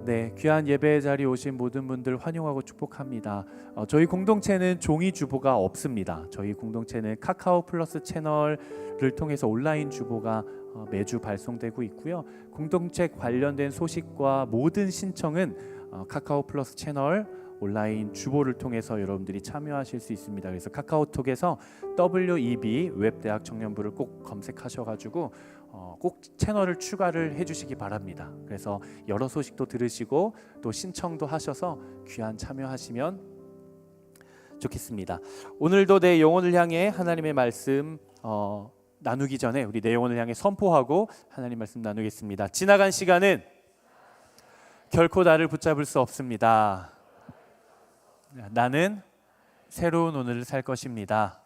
네, 귀한 예배 자리에 오신 모든 분들 환영하고 축복합니다. 저희 공동체는 종이 주보가 없습니다. 저희 공동체는 카카오 플러스 채널을 통해서 온라인 주보가 매주 발송되고 있고요. 공동체 관련된 소식과 모든 신청은 카카오 플러스 채널 온라인 주보를 통해서 여러분들이 참여하실 수 있습니다. 그래서 카카오톡에서 WEB 웹대학 청년부를 꼭 검색하셔가지고 꼭 채널을 추가를 해주시기 바랍니다. 그래서 여러 소식도 들으시고 또 신청도 하셔서 귀한 참여하시면 좋겠습니다. 오늘도 내 영혼을 향해 하나님의 말씀 나누기 전에 우리 내 영혼을 향해 선포하고 하나님 말씀 나누겠습니다. 지나간 시간은 결코 나를 붙잡을 수 없습니다. 나는 새로운 오늘을 살 것입니다.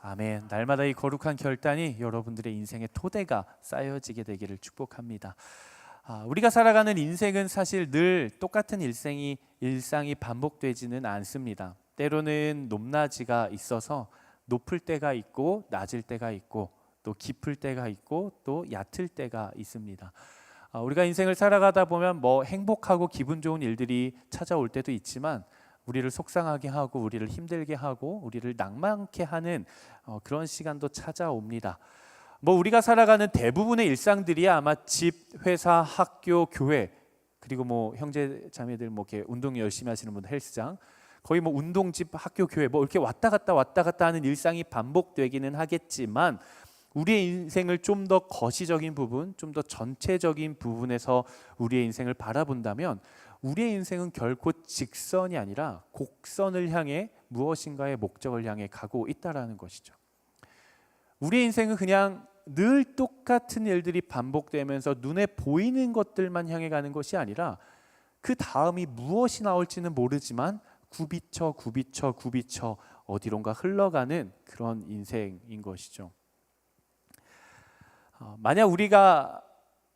아멘. 날마다 이 거룩한 결단이 여러분들의 인생의 토대가 쌓여지게 되기를 축복합니다. 우리가 살아가는 인생은 사실 늘 똑같은 일상이 반복되지는 않습니다. 때로는 높낮이가 있어서 높을 때가 있고 낮을 때가 있고 또 깊을 때가 있고 또 얕을 때가 있습니다. 우리가 인생을 살아가다 보면 행복하고 기분 좋은 일들이 찾아올 때도 있지만 우리를 속상하게 하고 우리를 힘들게 하고 우리를 낭만케 하는 그런 시간도 찾아옵니다. 우리가 살아가는 대부분의 일상들이 아마 집, 회사, 학교, 교회 그리고 형제 자매들 이렇게 운동 열심히 하시는 분들 헬스장 거의 운동집, 학교, 교회 이렇게 왔다 갔다 하는 일상이 반복되기는 하겠지만 우리의 인생을 좀 더 거시적인 부분, 좀 더 전체적인 부분에서 우리의 인생을 바라본다면 우리의 인생은 결코 직선이 아니라 곡선을 향해 무엇인가의 목적을 향해 가고 있다라는 것이죠. 우리의 인생은 그냥 늘 똑같은 일들이 반복되면서 눈에 보이는 것들만 향해 가는 것이 아니라 그 다음이 무엇이 나올지는 모르지만 굽이쳐 어디론가 흘러가는 그런 인생인 것이죠. 만약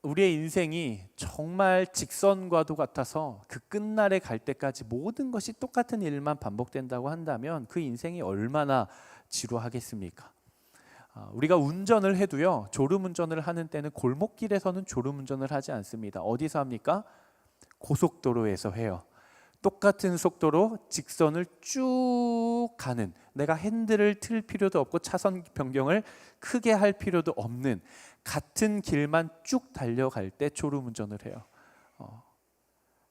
우리의 인생이 정말 직선과도 같아서 그 끝날에 갈 때까지 모든 것이 똑같은 일만 반복된다고 한다면 그 인생이 얼마나 지루하겠습니까? 우리가 운전을 해도요, 졸음운전을 하는 때는 골목길에서는 졸음운전을 하지 않습니다. 어디서 합니까? 고속도로에서 해요. 똑같은 속도로 직선을 쭉 가는, 내가 핸들을 틀 필요도 없고 차선 변경을 크게 할 필요도 없는 같은 길만 쭉 달려갈 때 졸음운전을 해요.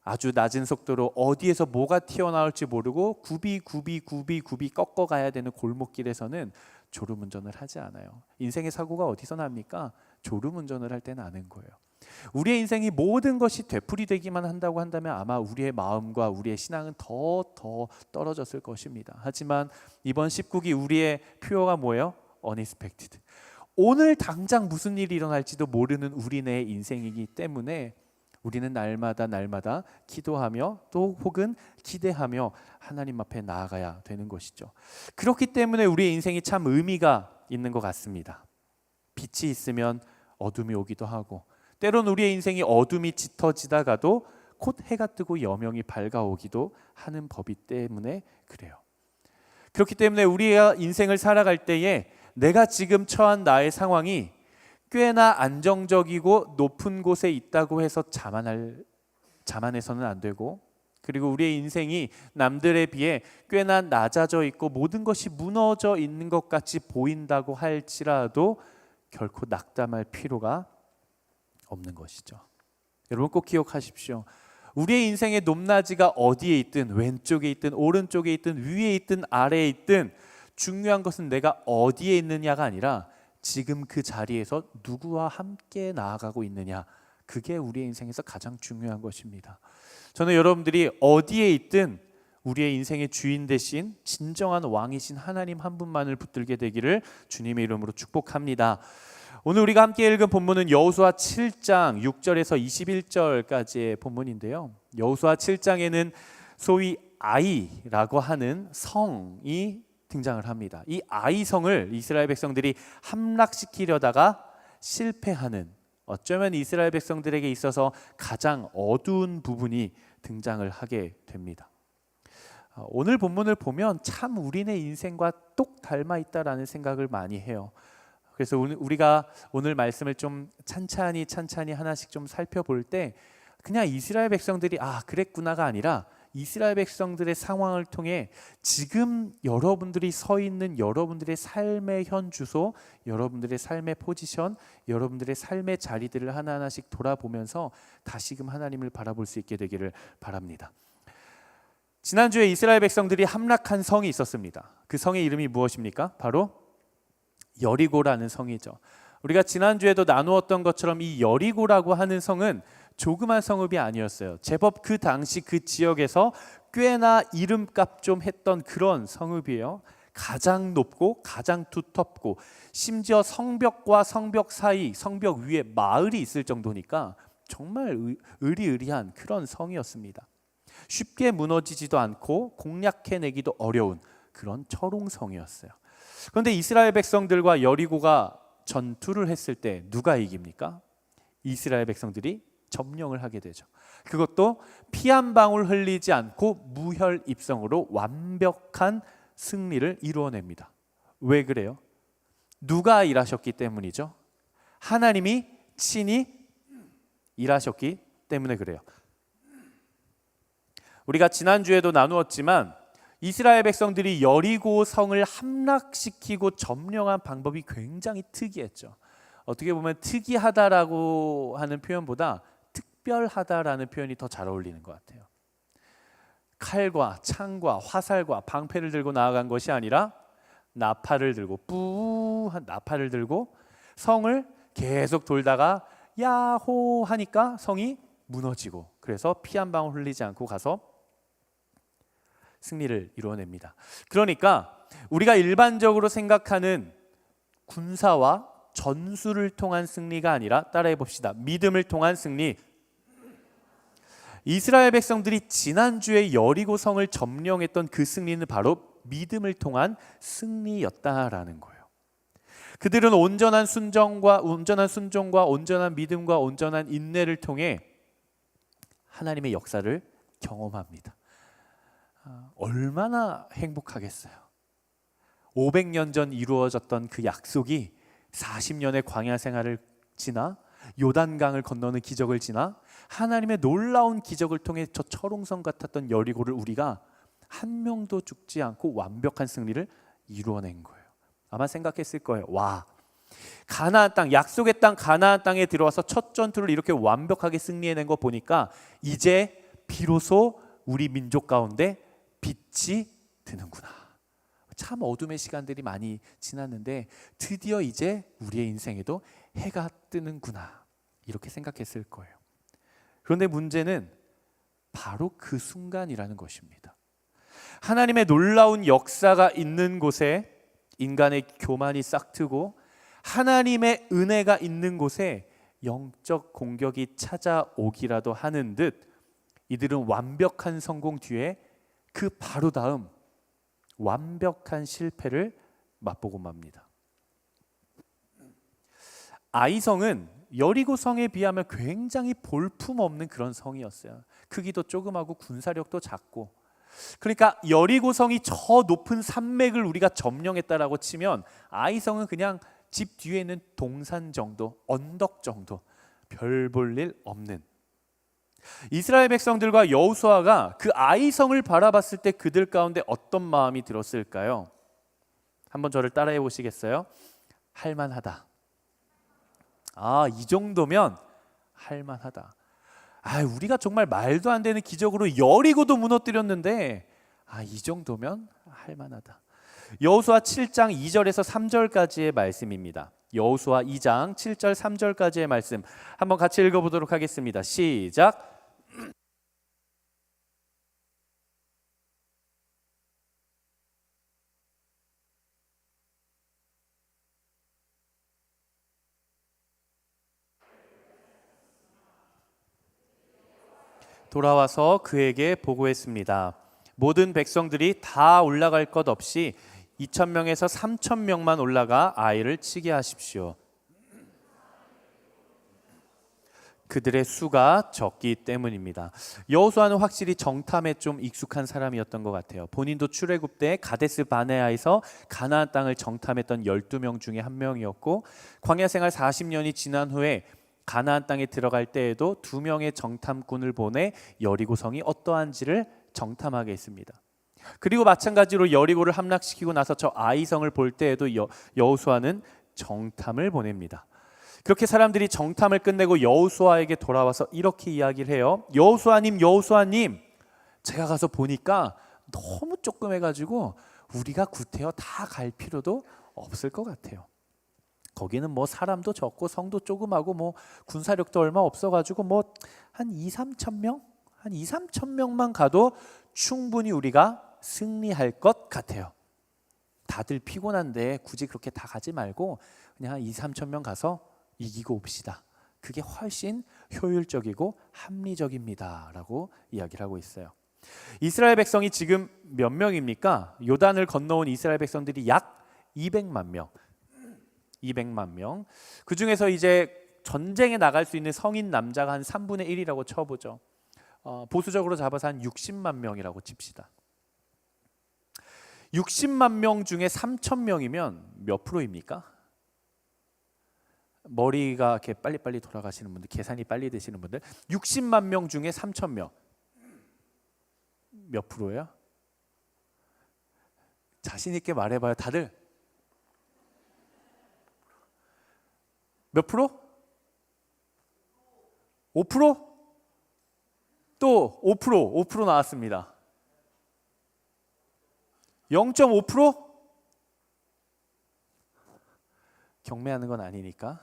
아주 낮은 속도로 어디에서 뭐가 튀어나올지 모르고 굽이 꺾어가야 되는 골목길에서는 졸음운전을 하지 않아요. 인생의 사고가 어디서 납니까? 졸음운전을 할 때 나는 거예요. 우리의 인생이 모든 것이 되풀이되기만 한다고 한다면 아마 우리의 마음과 우리의 신앙은 더 떨어졌을 것입니다. 하지만 이번 19기 우리의 표어가 뭐예요? Unexpected. 오늘 당장 무슨 일이 일어날지도 모르는 우리네 인생이기 때문에 우리는 날마다 기도하며 또 혹은 기대하며 하나님 앞에 나아가야 되는 것이죠. 그렇기 때문에 우리의 인생이 참 의미가 있는 것 같습니다. 빛이 있으면 어둠이 오기도 하고 때론 우리의 인생이 어둠이 짙어지다가도 곧 해가 뜨고 여명이 밝아오기도 하는 법이 때문에 그래요. 그렇기 때문에 우리가 인생을 살아갈 때에 내가 지금 처한 나의 상황이 꽤나 안정적이고 높은 곳에 있다고 해서 자만해서는 안 되고, 그리고 우리의 인생이 남들에 비해 꽤나 낮아져 있고 모든 것이 무너져 있는 것 같이 보인다고 할지라도 결코 낙담할 필요가 없는 것이죠. 여러분 꼭 기억하십시오. 우리의 인생의 높낮이가 어디에 있든 왼쪽에 있든 오른쪽에 있든 위에 있든 아래에 있든 중요한 것은 내가 어디에 있느냐가 아니라 지금 그 자리에서 누구와 함께 나아가고 있느냐, 그게 우리의 인생에서 가장 중요한 것입니다. 저는 여러분들이 어디에 있든 우리의 인생의 주인 대신 진정한 왕이신 하나님 한 분만을 붙들게 되기를 주님의 이름으로 축복합니다. 오늘 우리가 함께 읽은 본문은 여호수아 7장 6절에서 21절까지의 본문인데요. 여호수아 7장에는 소위 아이라고 하는 성이 등장을 합니다. 이 아이 성을 이스라엘 백성들이 함락시키려다가 실패하는, 어쩌면 이스라엘 백성들에게 있어서 가장 어두운 부분이 등장을 하게 됩니다. 오늘 본문을 보면 참 우리네 인생과 똑 닮아 있다라는 생각을 많이 해요. 그래서 우리가 오늘 말씀을 좀 찬찬히 하나씩 좀 살펴볼 때 그냥 이스라엘 백성들이 그랬구나가 아니라 이스라엘 백성들의 상황을 통해 지금 여러분들이 서 있는 여러분들의 삶의 현 주소, 여러분들의 삶의 포지션, 여러분들의 삶의 자리들을 하나하나씩 돌아보면서 다시금 하나님을 바라볼 수 있게 되기를 바랍니다. 지난주에 이스라엘 백성들이 함락한 성이 있었습니다. 그 성의 이름이 무엇입니까? 바로 여리고라는 성이죠. 우리가 지난주에도 나누었던 것처럼 이 여리고라고 하는 성은 조그만 성읍이 아니었어요. 제법 그 당시 그 지역에서 꽤나 이름값 좀 했던 그런 성읍이에요. 가장 높고 가장 두텁고 심지어 성벽과 성벽 사이, 성벽 위에 마을이 있을 정도니까 정말 으리으리한 그런 성이었습니다. 쉽게 무너지지도 않고 공략해내기도 어려운 그런 철옹성이었어요. 그런데 이스라엘 백성들과 여리고가 전투를 했을 때 누가 이깁니까? 이스라엘 백성들이 점령을 하게 되죠. 그것도 피 한 방울 흘리지 않고 무혈입성으로 완벽한 승리를 이루어냅니다. 왜 그래요? 누가 일하셨기 때문이죠? 하나님이 친히 일하셨기 때문에 그래요. 우리가 지난주에도 나누었지만 이스라엘 백성들이 여리고 성을 함락시키고 점령한 방법이 굉장히 특이했죠. 어떻게 보면 특이하다라고 하는 표현보다 특별하다라는 표현이 더 잘 어울리는 것 같아요. 칼과 창과 화살과 방패를 들고 나아간 것이 아니라 나팔을 들고 뿌한 나팔을 들고 성을 계속 돌다가 야호 하니까 성이 무너지고 그래서 피 한 방울 흘리지 않고 가서 승리를 이루어냅니다. 그러니까 우리가 일반적으로 생각하는 군사와 전술을 통한 승리가 아니라 따라해 봅시다. 믿음을 통한 승리. 이스라엘 백성들이 지난주에 여리고 성을 점령했던 그 승리는 바로 믿음을 통한 승리였다라는 거예요. 그들은 온전한 순종과 온전한 믿음과 온전한 인내를 통해 하나님의 역사를 경험합니다. 얼마나 행복하겠어요. 500년 전 이루어졌던 그 약속이 40년의 광야 생활을 지나 요단강을 건너는 기적을 지나 하나님의 놀라운 기적을 통해 저 철옹성 같았던 여리고를 우리가 한 명도 죽지 않고 완벽한 승리를 이루어낸 거예요. 아마 생각했을 거예요. 와, 가나안 땅, 약속의 땅 가나안 땅에 들어와서 첫 전투를 이렇게 완벽하게 승리해낸 거 보니까 이제 비로소 우리 민족 가운데 빛이 드는구나. 참 어둠의 시간들이 많이 지났는데 드디어 이제 우리의 인생에도 해가 뜨는구나 이렇게 생각했을 거예요. 그런데 문제는 바로 그 순간이라는 것입니다. 하나님의 놀라운 역사가 있는 곳에 인간의 교만이 싹트고 하나님의 은혜가 있는 곳에 영적 공격이 찾아오기라도 하는 듯 이들은 완벽한 성공 뒤에 그 바로 다음 완벽한 실패를 맛보고 맙니다. 아이성은 여리고 성에 비하면 굉장히 볼품없는 그런 성이었어요. 크기도 조그마고 군사력도 작고. 그러니까 여리고 성이 저 높은 산맥을 우리가 점령했다라고 치면 아이성은 그냥 집 뒤에 있는 동산 정도, 언덕 정도, 별 볼 일 없는. 이스라엘 백성들과 여호수아가 그 아이성을 바라봤을 때 그들 가운데 어떤 마음이 들었을까요? 한번 저를 따라해 보시겠어요? 할만하다. 이 정도면 할만하다. 우리가 정말 말도 안 되는 기적으로 여리고도 무너뜨렸는데 이 정도면 할만하다. 여호수아 7장 2절에서 3절까지의 말씀입니다. 여호수아 2장 7절 3절까지의 말씀 한번 같이 읽어보도록 하겠습니다. 시작. 돌아와서 그에게 보고했습니다. 모든 백성들이 다 올라갈 것 없이 2,000명에서 3,000명만 올라가 아이를 치게 하십시오. 그들의 수가 적기 때문입니다. 여호수아는 확실히 정탐에 좀 익숙한 사람이었던 것 같아요. 본인도 출애굽 때 가데스 바네아에서 가나안 땅을 정탐했던 12명 중에 한 명이었고 광야 생활 40년이 지난 후에 가나안 땅에 들어갈 때에도 2명의 정탐꾼을 보내 여리고성이 어떠한지를 정탐하게 했습니다. 그리고 마찬가지로 여리고를 함락시키고 나서 저 아이성을 볼 때에도 여호수아는 정탐을 보냅니다. 그렇게 사람들이 정탐을 끝내고 여호수아에게 돌아와서 이렇게 이야기를 해요. 여호수아님, 제가 가서 보니까 너무 조그매가지고 우리가 구태여 다 갈 필요도 없을 것 같아요. 거기는 뭐 사람도 적고 성도 조그마고 뭐 군사력도 얼마 없어가지고 뭐 한 2-3천 명? 한 2-3천 명만 가도 충분히 우리가 승리할 것 같아요. 다들 피곤한데 굳이 그렇게 다 가지 말고 그냥 한 2-3천 명 가서 이기고 옵시다. 그게 훨씬 효율적이고 합리적입니다 라고 이야기를 하고 있어요. 이스라엘 백성이 지금 몇 명입니까? 요단을 건너온 이스라엘 백성들이 약 200만 명. 200만 명. 그 중에서 이제 전쟁에 나갈 수 있는 성인 남자가 한 3분의 1이라고 쳐보죠. 보수적으로 잡아서 한 60만 명이라고 칩시다. 60만 명 중에 3천 명이면 몇 프로입니까? 머리가 이렇게 빨리빨리 돌아가시는 분들, 계산이 빨리 되시는 분들, 60만 명 중에 3천 명 몇 프로예요? 자신 있게 말해봐요. 다들 몇 프로? 5%? 또 5% 나왔습니다. 0.5%? 경매하는 건 아니니까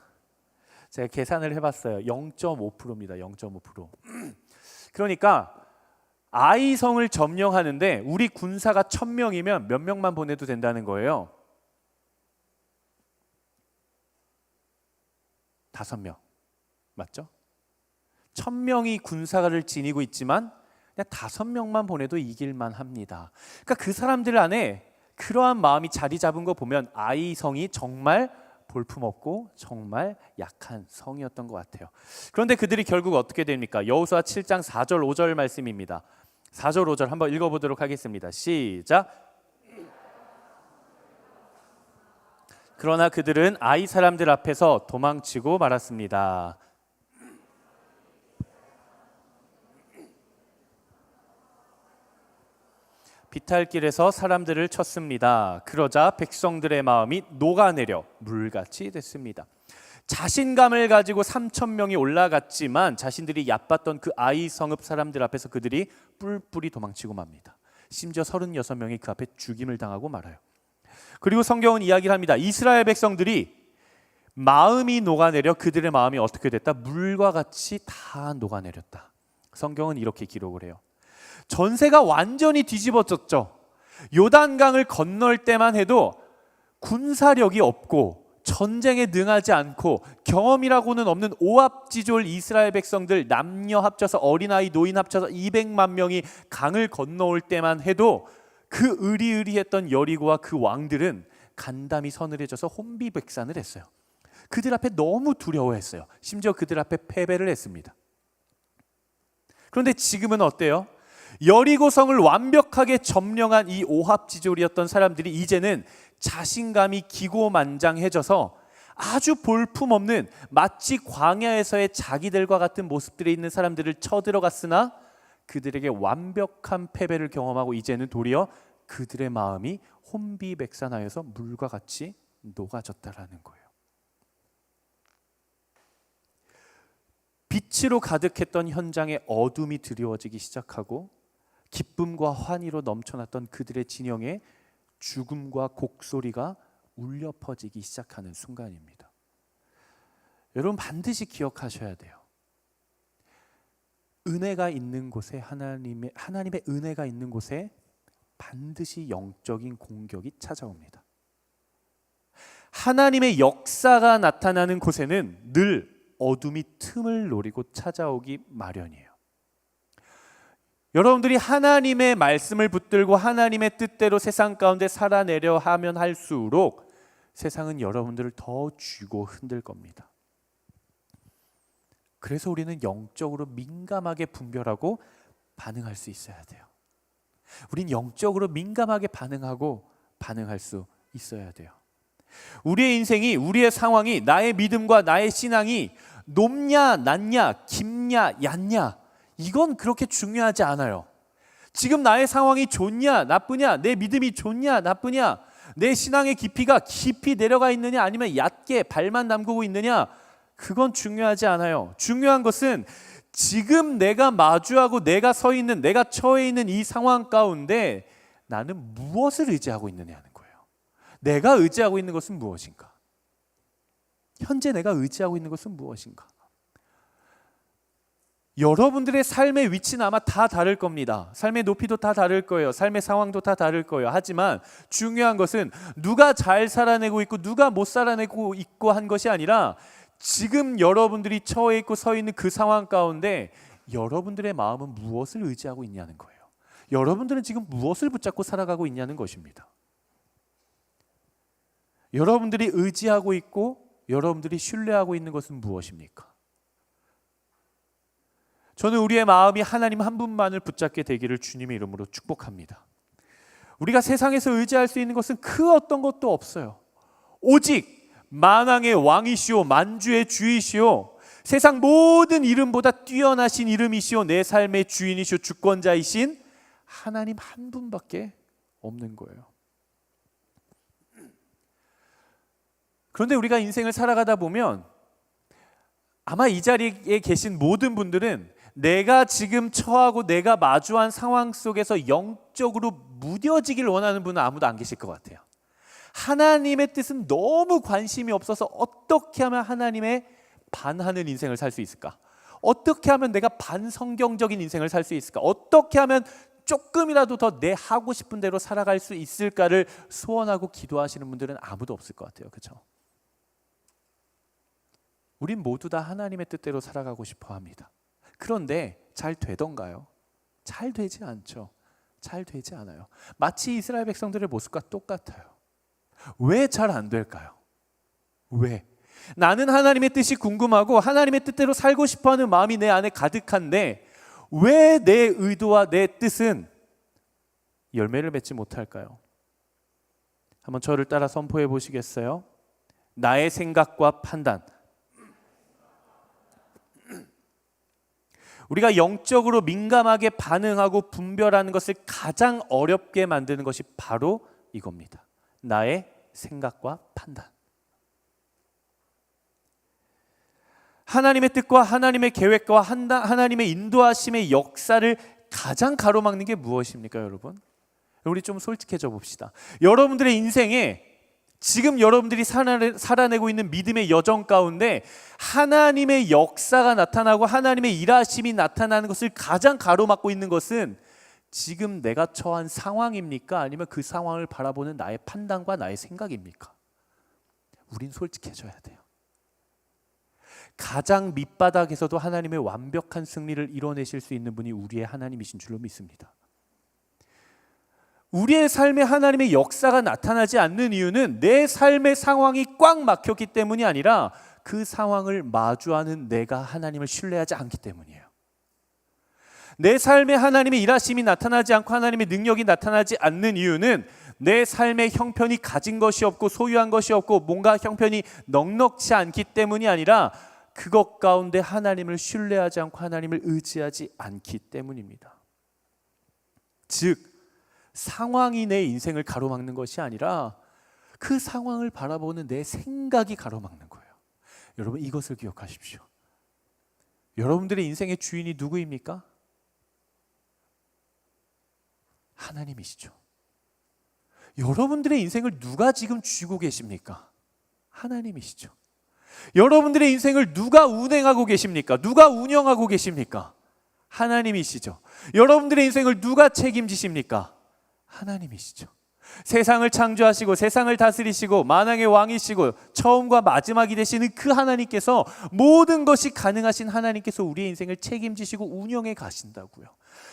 제가 계산을 해봤어요. 0.5%입니다. 0.5%. 그러니까 아이성을 점령하는데 우리 군사가 1,000명이면 몇 명만 보내도 된다는 거예요? 5명. 맞죠? 1,000명이 군사를 지니고 있지만 그냥 5명만 보내도 이길만 합니다. 그러니까 그 사람들 안에 그러한 마음이 자리 잡은 거 보면 아이성이 정말 볼품없고 정말 약한 성이었던 것 같아요. 그런데 그들이 결국 어떻게 됩니까? 여호수아 7장 4절 5절 말씀입니다. 4절 5절 한번 읽어보도록 하겠습니다. 시작. 그러나 그들은 아이 사람들 앞에서 도망치고 말았습니다. 비탈길에서 사람들을 쳤습니다. 그러자 백성들의 마음이 녹아내려 물같이 됐습니다. 자신감을 가지고 3천 명이 올라갔지만 자신들이 얕봤던 그 아이 성읍 사람들 앞에서 그들이 뿔뿔이 도망치고 맙니다. 심지어 36명이 그 앞에 죽임을 당하고 말아요. 그리고 성경은 이야기를 합니다. 이스라엘 백성들이 마음이 녹아내려 그들의 마음이 어떻게 됐다? 물과 같이 다 녹아내렸다. 성경은 이렇게 기록을 해요. 전세가 완전히 뒤집어졌죠. 요단강을 건널 때만 해도 군사력이 없고 전쟁에 능하지 않고 경험이라고는 없는 오합지졸 이스라엘 백성들 남녀 합쳐서 어린아이 노인 합쳐서 200만 명이 강을 건너올 때만 해도 그 의리의리했던 여리고와 그 왕들은 간담이 서늘해져서 혼비백산을 했어요. 그들 앞에 너무 두려워했어요. 심지어 그들 앞에 패배를 했습니다. 그런데 지금은 어때요? 여리고성을 완벽하게 점령한 이 오합지졸이었던 사람들이 이제는 자신감이 기고만장해져서 아주 볼품없는 마치 광야에서의 자기들과 같은 모습들이 있는 사람들을 쳐들어갔으나 그들에게 완벽한 패배를 경험하고 이제는 도리어 그들의 마음이 혼비백산하여서 물과 같이 녹아졌다라는 거예요. 빛으로 가득했던 현장에 어둠이 드리워지기 시작하고 기쁨과 환희로 넘쳐났던 그들의 진영에 죽음과 곡소리가 울려 퍼지기 시작하는 순간입니다. 여러분 반드시 기억하셔야 돼요. 은혜가 있는 곳에 하나님의 은혜가 있는 곳에 반드시 영적인 공격이 찾아옵니다. 하나님의 역사가 나타나는 곳에는 늘 어둠이 틈을 노리고 찾아오기 마련이에요. 여러분들이 하나님의 말씀을 붙들고 하나님의 뜻대로 세상 가운데 살아내려 하면 할수록 세상은 여러분들을 더 쥐고 흔들 겁니다. 그래서 우리는 영적으로 민감하게 분별하고 반응할 수 있어야 돼요. 우린 영적으로 민감하게 반응할 수 있어야 돼요. 우리의 인생이, 우리의 상황이, 나의 믿음과 나의 신앙이 높냐 낮냐 깊냐 얕냐 이건 그렇게 중요하지 않아요. 지금 나의 상황이 좋냐 나쁘냐, 내 믿음이 좋냐 나쁘냐, 내 신앙의 깊이가 깊이 내려가 있느냐 아니면 얕게 발만 담그고 있느냐, 그건 중요하지 않아요. 중요한 것은 지금 내가 마주하고 내가 서 있는, 내가 처해 있는 이 상황 가운데 나는 무엇을 의지하고 있느냐는 거예요. 내가 의지하고 있는 것은 무엇인가? 현재 내가 의지하고 있는 것은 무엇인가? 여러분들의 삶의 위치는 아마 다 다를 겁니다. 삶의 높이도 다 다를 거예요. 삶의 상황도 다 다를 거예요. 하지만 중요한 것은 누가 잘 살아내고 있고 누가 못 살아내고 있고 한 것이 아니라 지금 여러분들이 처해 있고 서 있는 그 상황 가운데 여러분들의 마음은 무엇을 의지하고 있냐는 거예요. 여러분들은 지금 무엇을 붙잡고 살아가고 있냐는 것입니다. 여러분들이 의지하고 있고 여러분들이 신뢰하고 있는 것은 무엇입니까? 저는 우리의 마음이 하나님 한 분만을 붙잡게 되기를 주님의 이름으로 축복합니다. 우리가 세상에서 의지할 수 있는 것은 그 어떤 것도 없어요. 오직 만왕의 왕이시오 만주의 주이시오 세상 모든 이름보다 뛰어나신 이름이시오 내 삶의 주인이시오 주권자이신 하나님 한 분밖에 없는 거예요. 그런데 우리가 인생을 살아가다 보면 아마 이 자리에 계신 모든 분들은 내가 지금 처하고 내가 마주한 상황 속에서 영적으로 무뎌지길 원하는 분은 아무도 안 계실 것 같아요. 하나님의 뜻은 너무 관심이 없어서 어떻게 하면 하나님의 반하는 인생을 살 수 있을까? 어떻게 하면 내가 반성경적인 인생을 살 수 있을까? 어떻게 하면 조금이라도 더 내 하고 싶은 대로 살아갈 수 있을까를 소원하고 기도하시는 분들은 아무도 없을 것 같아요. 그렇죠? 우린 모두 다 하나님의 뜻대로 살아가고 싶어 합니다. 그런데 잘 되던가요? 잘 되지 않죠. 잘 되지 않아요. 마치 이스라엘 백성들의 모습과 똑같아요. 왜 잘 안 될까요? 왜? 나는 하나님의 뜻이 궁금하고 하나님의 뜻대로 살고 싶어하는 마음이 내 안에 가득한데 왜 내 의도와 내 뜻은 열매를 맺지 못할까요? 한번 저를 따라 선포해 보시겠어요? 나의 생각과 판단. 우리가 영적으로 민감하게 반응하고 분별하는 것을 가장 어렵게 만드는 것이 바로 이겁니다. 나의 생각과 판단. 하나님의 뜻과 하나님의 계획과 하나님의 인도하심의 역사를 가장 가로막는 게 무엇입니까, 여러분? 우리 좀 솔직해져 봅시다. 여러분들의 인생에 지금 여러분들이 살아내고 있는 믿음의 여정 가운데 하나님의 역사가 나타나고 하나님의 일하심이 나타나는 것을 가장 가로막고 있는 것은 지금 내가 처한 상황입니까? 아니면 그 상황을 바라보는 나의 판단과 나의 생각입니까? 우린 솔직해져야 돼요. 가장 밑바닥에서도 하나님의 완벽한 승리를 이뤄내실 수 있는 분이 우리의 하나님이신 줄로 믿습니다. 우리의 삶에 하나님의 역사가 나타나지 않는 이유는 내 삶의 상황이 꽉 막혔기 때문이 아니라 그 상황을 마주하는 내가 하나님을 신뢰하지 않기 때문이에요. 내 삶에 하나님의 일하심이 나타나지 않고 하나님의 능력이 나타나지 않는 이유는 내 삶의 형편이 가진 것이 없고 소유한 것이 없고 뭔가 형편이 넉넉지 않기 때문이 아니라 그것 가운데 하나님을 신뢰하지 않고 하나님을 의지하지 않기 때문입니다. 즉 상황이 내 인생을 가로막는 것이 아니라 그 상황을 바라보는 내 생각이 가로막는 거예요. 여러분 이것을 기억하십시오. 여러분들의 인생의 주인이 누구입니까? 하나님이시죠. 여러분들의 인생을 누가 지금 쥐고 계십니까? 하나님이시죠. 여러분들의 인생을 누가 운행하고 계십니까? 누가 운영하고 계십니까? 하나님이시죠. 여러분들의 인생을 누가 책임지십니까? 하나님이시죠. 세상을 창조하시고 세상을 다스리시고 만왕의 왕이시고 처음과 마지막이 되시는 그 하나님께서 모든 것이 가능하신 하나님께서 우리의 인생을 책임지시고 운영해 가신다고요.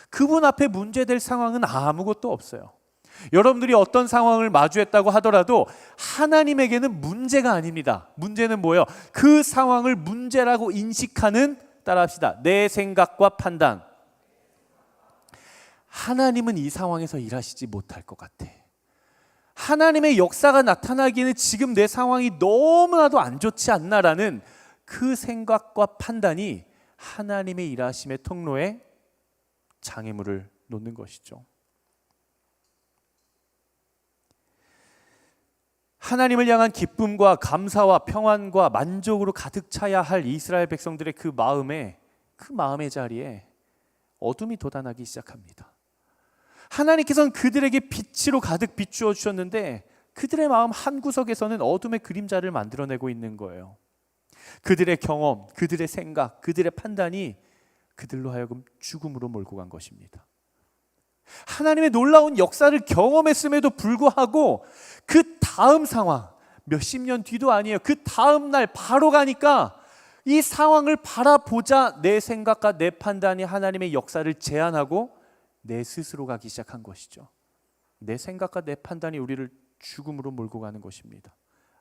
그분 앞에 문제될 상황은 아무것도 없어요. 여러분들이 어떤 상황을 마주했다고 하더라도 하나님에게는 문제가 아닙니다. 문제는 뭐예요? 그 상황을 문제라고 인식하는, 따라합시다, 내 생각과 판단. 하나님은 이 상황에서 일하시지 못할 것 같아. 하나님의 역사가 나타나기에는 지금 내 상황이 너무나도 안 좋지 않나라는 그 생각과 판단이 하나님의 일하심의 통로에 장애물을 놓는 것이죠. 하나님을 향한 기쁨과 감사와 평안과 만족으로 가득 차야 할 이스라엘 백성들의 그 마음의 자리에 어둠이 돋아나기 시작합니다. 하나님께서는 그들에게 빛으로 가득 비추어 주셨는데 그들의 마음 한구석에서는 어둠의 그림자를 만들어내고 있는 거예요. 그들의 경험, 그들의 생각, 그들의 판단이 그들로 하여금 죽음으로 몰고 간 것입니다. 하나님의 놀라운 역사를 경험했음에도 불구하고 그 다음 상황, 몇십 년 뒤도 아니에요. 그 다음 날 바로 가니까 이 상황을 바라보자 내 생각과 내 판단이 하나님의 역사를 제한하고 내 스스로 가기 시작한 것이죠. 내 생각과 내 판단이 우리를 죽음으로 몰고 가는 것입니다.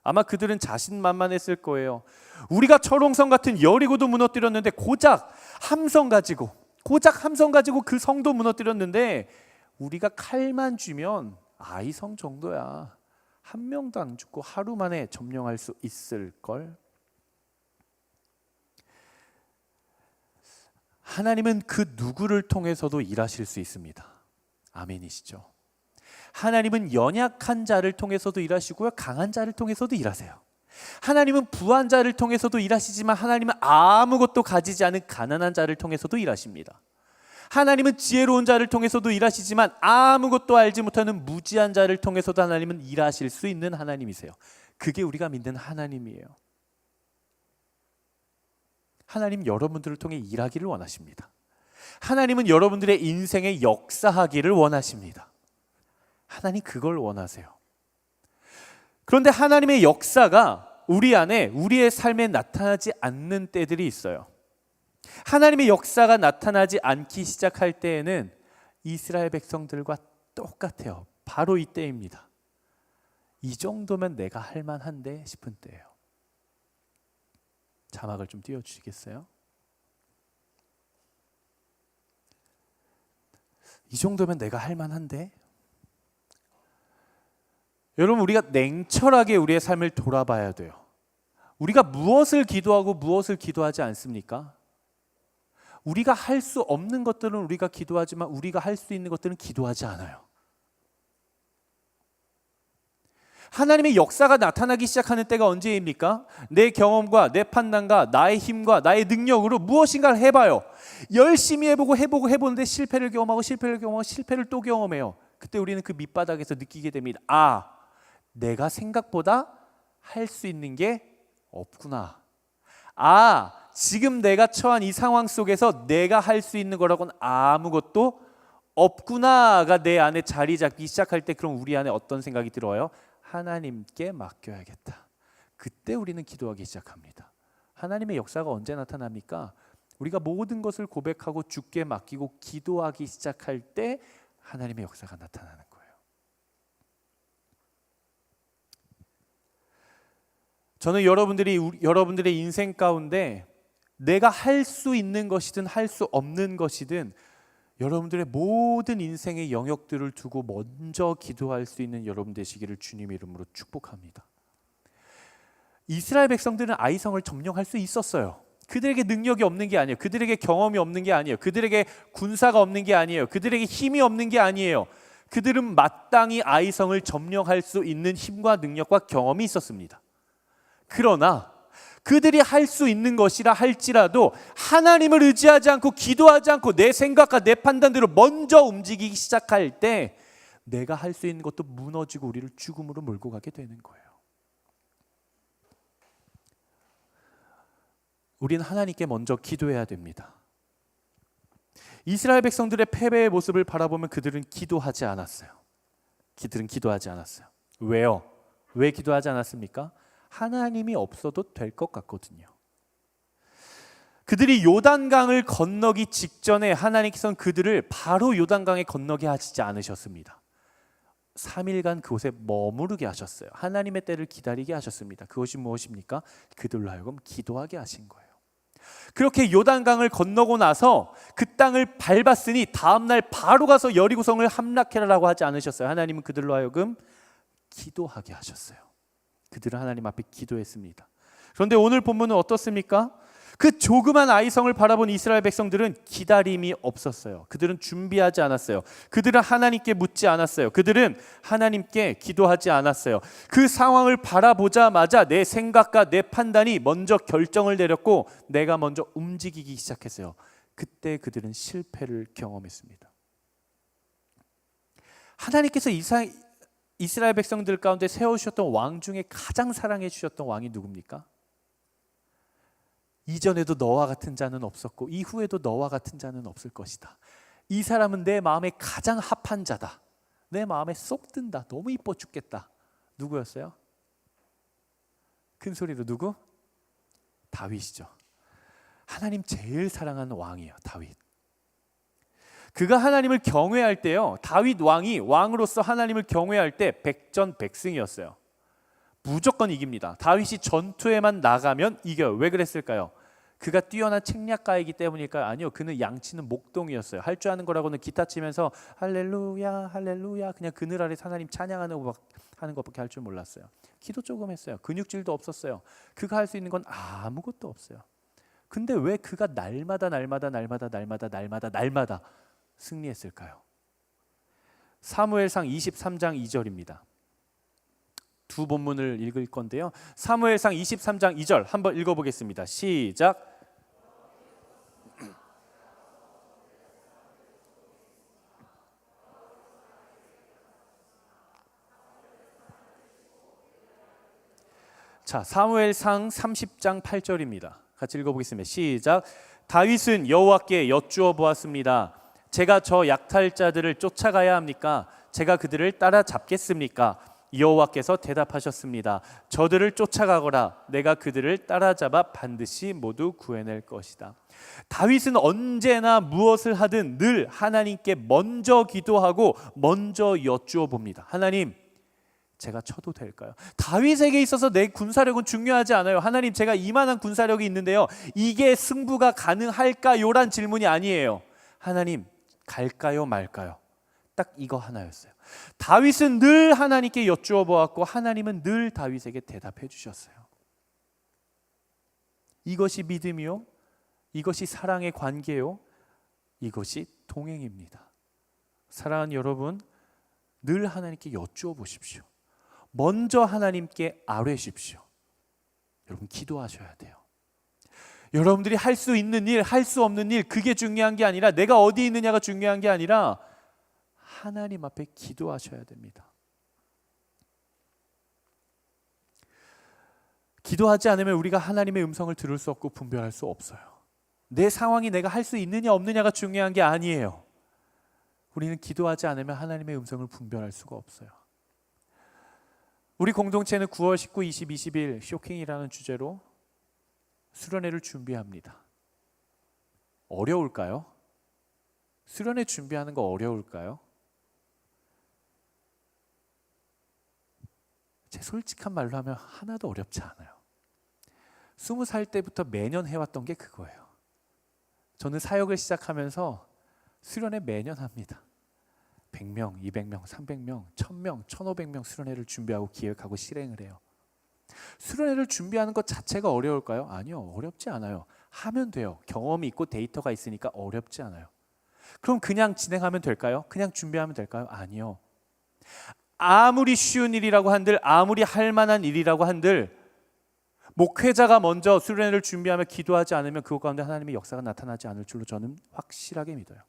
아마 그들은 자신만만했을 거예요. 우리가 철옹성 같은 여리고도 무너뜨렸는데 고작 함성 가지고 그 성도 무너뜨렸는데 우리가 칼만 쥐면 아이성 정도야. 한 명도 안 죽고 하루 만에 점령할 수 있을걸. 하나님은 그 누구를 통해서도 일하실 수 있습니다. 아멘이시죠? 하나님은 연약한 자를 통해서도 일하시고요, 강한 자를 통해서도 일하세요. 하나님은 부한 자를 통해서도 일하시지만 하나님은 아무것도 가지지 않은 가난한 자를 통해서도 일하십니다. 하나님은 지혜로운 자를 통해서도 일하시지만 아무것도 알지 못하는 무지한 자를 통해서도 하나님은 일하실 수 있는 하나님이세요. 그게 우리가 믿는 하나님이에요. 하나님 여러분들을 통해 일하기를 원하십니다. 하나님은 여러분들의 인생에 역사하기를 원하십니다. 하나님 그걸 원하세요. 그런데 하나님의 역사가 우리 안에 우리의 삶에 나타나지 않는 때들이 있어요. 하나님의 역사가 나타나지 않기 시작할 때에는 이스라엘 백성들과 똑같아요. 바로 이때입니다. 이 정도면 내가 할 만한데 싶은 때예요. 자막을 좀 띄워주시겠어요? 이 정도면 내가 할 만한데? 여러분, 우리가 냉철하게 우리의 삶을 돌아봐야 돼요. 우리가 무엇을 기도하고 무엇을 기도하지 않습니까? 우리가 할 수 없는 것들은 우리가 기도하지만 우리가 할 수 있는 것들은 기도하지 않아요. 하나님의 역사가 나타나기 시작하는 때가 언제입니까? 내 경험과 내 판단과 나의 힘과 나의 능력으로 무엇인가를 해봐요. 열심히 해보는데 실패를 경험하고 실패를 또 경험해요. 그때 우리는 그 밑바닥에서 느끼게 됩니다. 아, 내가 생각보다 할 수 있는 게 없구나. 아, 지금 내가 처한 이 상황 속에서 내가 할 수 있는 거라고는 아무것도 없구나가 내 안에 자리 잡기 시작할 때, 그럼 우리 안에 어떤 생각이 들어요? 하나님께 맡겨야겠다. 그때 우리는 기도하기 시작합니다. 하나님의 역사가 언제 나타납니까? 우리가 모든 것을 고백하고 주께 맡기고 기도하기 시작할 때 하나님의 역사가 나타나는 거예요. 저는 여러분들의 인생 가운데 내가 할 수 있는 것이든 할 수 없는 것이든 여러분들의 모든 인생의 영역들을 두고 먼저 기도할 수 있는 여러분 되시기를 주님의 이름으로 축복합니다. 이스라엘 백성들은 아이성을 점령할 수 있었어요. 그들에게 능력이 없는 게 아니에요. 그들에게 경험이 없는 게 아니에요. 그들에게 군사가 없는 게 아니에요. 그들에게 힘이 없는 게 아니에요. 그들은 마땅히 아이성을 점령할 수 있는 힘과 능력과 경험이 있었습니다. 그러나 그들이 할 수 있는 것이라 할지라도 하나님을 의지하지 않고 기도하지 않고 내 생각과 내 판단대로 먼저 움직이기 시작할 때 내가 할 수 있는 것도 무너지고 우리를 죽음으로 몰고 가게 되는 거예요. 우리는 하나님께 먼저 기도해야 됩니다. 이스라엘 백성들의 패배의 모습을 바라보면 그들은 기도하지 않았어요. 왜요? 왜 기도하지 않았습니까? 하나님이 없어도 될 것 같거든요. 그들이 요단강을 건너기 직전에 하나님께서는 그들을 바로 요단강에 건너게 하시지 않으셨습니다. 3일간 그곳에 머무르게 하셨어요. 하나님의 때를 기다리게 하셨습니다. 그것이 무엇입니까? 그들로 하여금 기도하게 하신 거예요. 그렇게 요단강을 건너고 나서 그 땅을 밟았으니 다음날 바로 가서 여리고성을 함락해라라고 하지 않으셨어요. 하나님은 그들로 하여금 기도하게 하셨어요. 그들은 하나님 앞에 기도했습니다. 그런데 오늘 본문은 어떻습니까? 그 조그만 아이성을 바라본 이스라엘 백성들은 기다림이 없었어요. 그들은 준비하지 않았어요. 그들은 하나님께 묻지 않았어요. 그들은 하나님께 기도하지 않았어요. 그 상황을 바라보자마자 내 생각과 내 판단이 먼저 결정을 내렸고 내가 먼저 움직이기 시작했어요. 그때 그들은 실패를 경험했습니다. 하나님께서 이스라엘 백성들 가운데 세우셨던 왕 중에 가장 사랑해 주셨던 왕이 누굽니까? 이전에도 너와 같은 자는 없었고 이후에도 너와 같은 자는 없을 것이다. 이 사람은 내 마음에 가장 합한 자다. 내 마음에 쏙 든다. 너무 이뻐 죽겠다. 누구였어요? 큰 소리로 누구? 다윗이죠. 하나님 제일 사랑하는 왕이에요. 다윗. 그가 하나님을 경외할 때요, 다윗 왕이 왕으로서 하나님을 경외할 때 백전백승이었어요. 무조건 이깁니다. 다윗이 전투에만 나가면 이겨요. 왜 그랬을까요? 그가 뛰어난 책략가이기 때문일까요? 아니요. 그는 양치는 목동이었어요. 할 줄 아는 거라고는 기타 치면서 할렐루야 할렐루야 그냥 그늘 아래 하나님 찬양하는 것밖에 할 줄 몰랐어요. 기도 조금 했어요. 근육질도 없었어요. 그가 할 수 있는 건 아무것도 없어요. 근데 왜 그가 날마다 승리했을까요? 사무엘상 23장 2절입니다. 두 본문을 읽을 건데요. 사무엘상 23장 2절 한번 읽어보겠습니다. 시작. 자, 사무엘상 30장 8절입니다. 같이 읽어보겠습니다. 시작. 다윗은 여호와께 여쭈어 보았습니다. 제가 저 약탈자들을 쫓아가야 합니까? 제가 그들을 따라잡겠습니까? 여호와께서 대답하셨습니다. 저들을 쫓아가거라. 내가 그들을 따라잡아 반드시 모두 구해낼 것이다. 다윗은 언제나 무엇을 하든 늘 하나님께 먼저 기도하고 먼저 여쭈어 봅니다. 하나님, 제가 쳐도 될까요? 다윗에게 있어서 내 군사력은 중요하지 않아요. 하나님, 제가 이만한 군사력이 있는데요, 이게 승부가 가능할까요? 란 질문이 아니에요. 하나님, 갈까요 말까요? 딱 이거 하나였어요. 다윗은 늘 하나님께 여쭈어 보았고 하나님은 늘 다윗에게 대답해 주셨어요. 이것이 믿음이요, 이것이 사랑의 관계요, 이것이 동행입니다. 사랑하는 여러분, 늘 하나님께 여쭈어 보십시오. 먼저 하나님께 아뢰십시오. 여러분, 기도하셔야 돼요. 여러분들이 할 수 있는 일, 할 수 없는 일, 그게 중요한 게 아니라, 내가 어디 있느냐가 중요한 게 아니라 하나님 앞에 기도하셔야 됩니다. 기도하지 않으면 우리가 하나님의 음성을 들을 수 없고 분별할 수 없어요. 내 상황이 내가 할 수 있느냐 없느냐가 중요한 게 아니에요. 우리는 기도하지 않으면 하나님의 음성을 분별할 수가 없어요. 우리 공동체는 9월 19, 20, 21 쇼킹이라는 주제로 수련회를 준비합니다. 어려울까요? 수련회 준비하는 거 어려울까요? 제 솔직한 말로 하면 하나도 어렵지 않아요. 20살 때부터 매년 해왔던 게 그거예요. 저는 사역을 시작하면서 수련회 매년 합니다. 100명, 200명, 300명, 1000명, 1500명 수련회를 준비하고 기획하고 실행을 해요. 수련회를 준비하는 것 자체가 어려울까요? 아니요, 어렵지 않아요. 하면 돼요. 경험이 있고 데이터가 있으니까 어렵지 않아요. 그럼 그냥 진행하면 될까요? 그냥 준비하면 될까요? 아니요. 아무리 쉬운 일이라고 한들, 아무리 할 만한 일이라고 한들, 목회자가 먼저 수련회를 준비하며 기도하지 않으면 그것 가운데 하나님의 역사가 나타나지 않을 줄로 저는 확실하게 믿어요.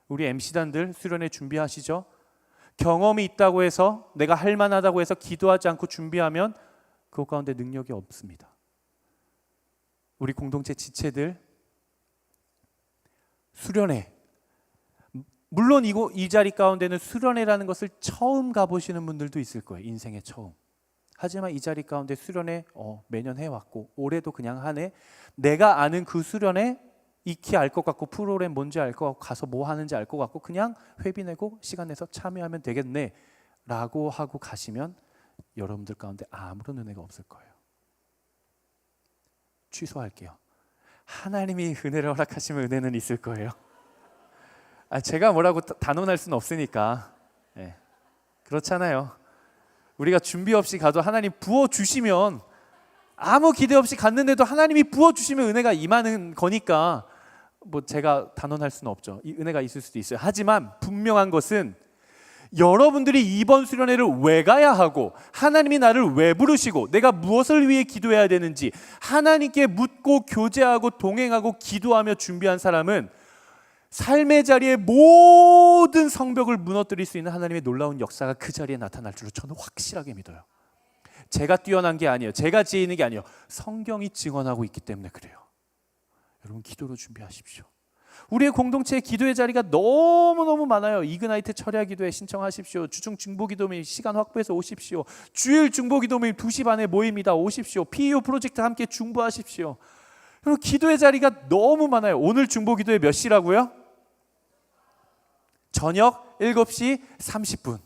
우리 MC단들 수련회 준비하시죠? 경험이 있다고 해서, 내가 할 만하다고 해서 기도하지 않고 준비하면 그것 가운데 능력이 없습니다. 우리 공동체 지체들 수련회, 물론 이 자리 가운데는 수련회라는 것을 처음 가보시는 분들도 있을 거예요. 인생의 처음. 하지만 이 자리 가운데 수련회 매년 해왔고 올해도 그냥 하네. 내가 아는 그 수련회 익히 알 것 같고 프로그램 뭔지 알 것 같고 가서 뭐 하는지 알 것 같고 그냥 회비 내고 시간 내서 참여하면 되겠네 라고 하고 가시면 여러분들 가운데 아무런 은혜가 없을 거예요. 취소할게요. 하나님이 은혜를 허락하시면 은혜는 있을 거예요. 제가 뭐라고 단언할 수는 없으니까. 네. 그렇잖아요. 우리가 준비 없이 가도 하나님 부어주시면 아무 기대 없이 갔는데도 하나님이 부어주시면 은혜가 임하는 거니까 뭐 제가 단언할 수는 없죠. 이 은혜가 있을 수도 있어요. 하지만 분명한 것은 여러분들이 이번 수련회를 왜 가야 하고 하나님이 나를 왜 부르시고 내가 무엇을 위해 기도해야 되는지 하나님께 묻고 교제하고 동행하고 기도하며 준비한 사람은 삶의 자리에 모든 성벽을 무너뜨릴 수 있는 하나님의 놀라운 역사가 그 자리에 나타날 줄로 저는 확실하게 믿어요. 제가 뛰어난 게 아니에요. 제가 지혜 있는 게 아니에요. 성경이 증언하고 있기 때문에 그래요. 여러분 기도로 준비하십시오. 우리의 공동체의 기도의 자리가 너무너무 많아요. 이그나이트 철야 기도회 신청하십시오. 주중 중보기도 모임 시간 확보해서 오십시오. 주일 중보기도 모임 2시 반에 모입니다. 오십시오. PEO 프로젝트 함께 중보하십시오. 여러분 기도의 자리가 너무 많아요. 오늘 중보기도회 몇 시라고요? 저녁 7시 30분.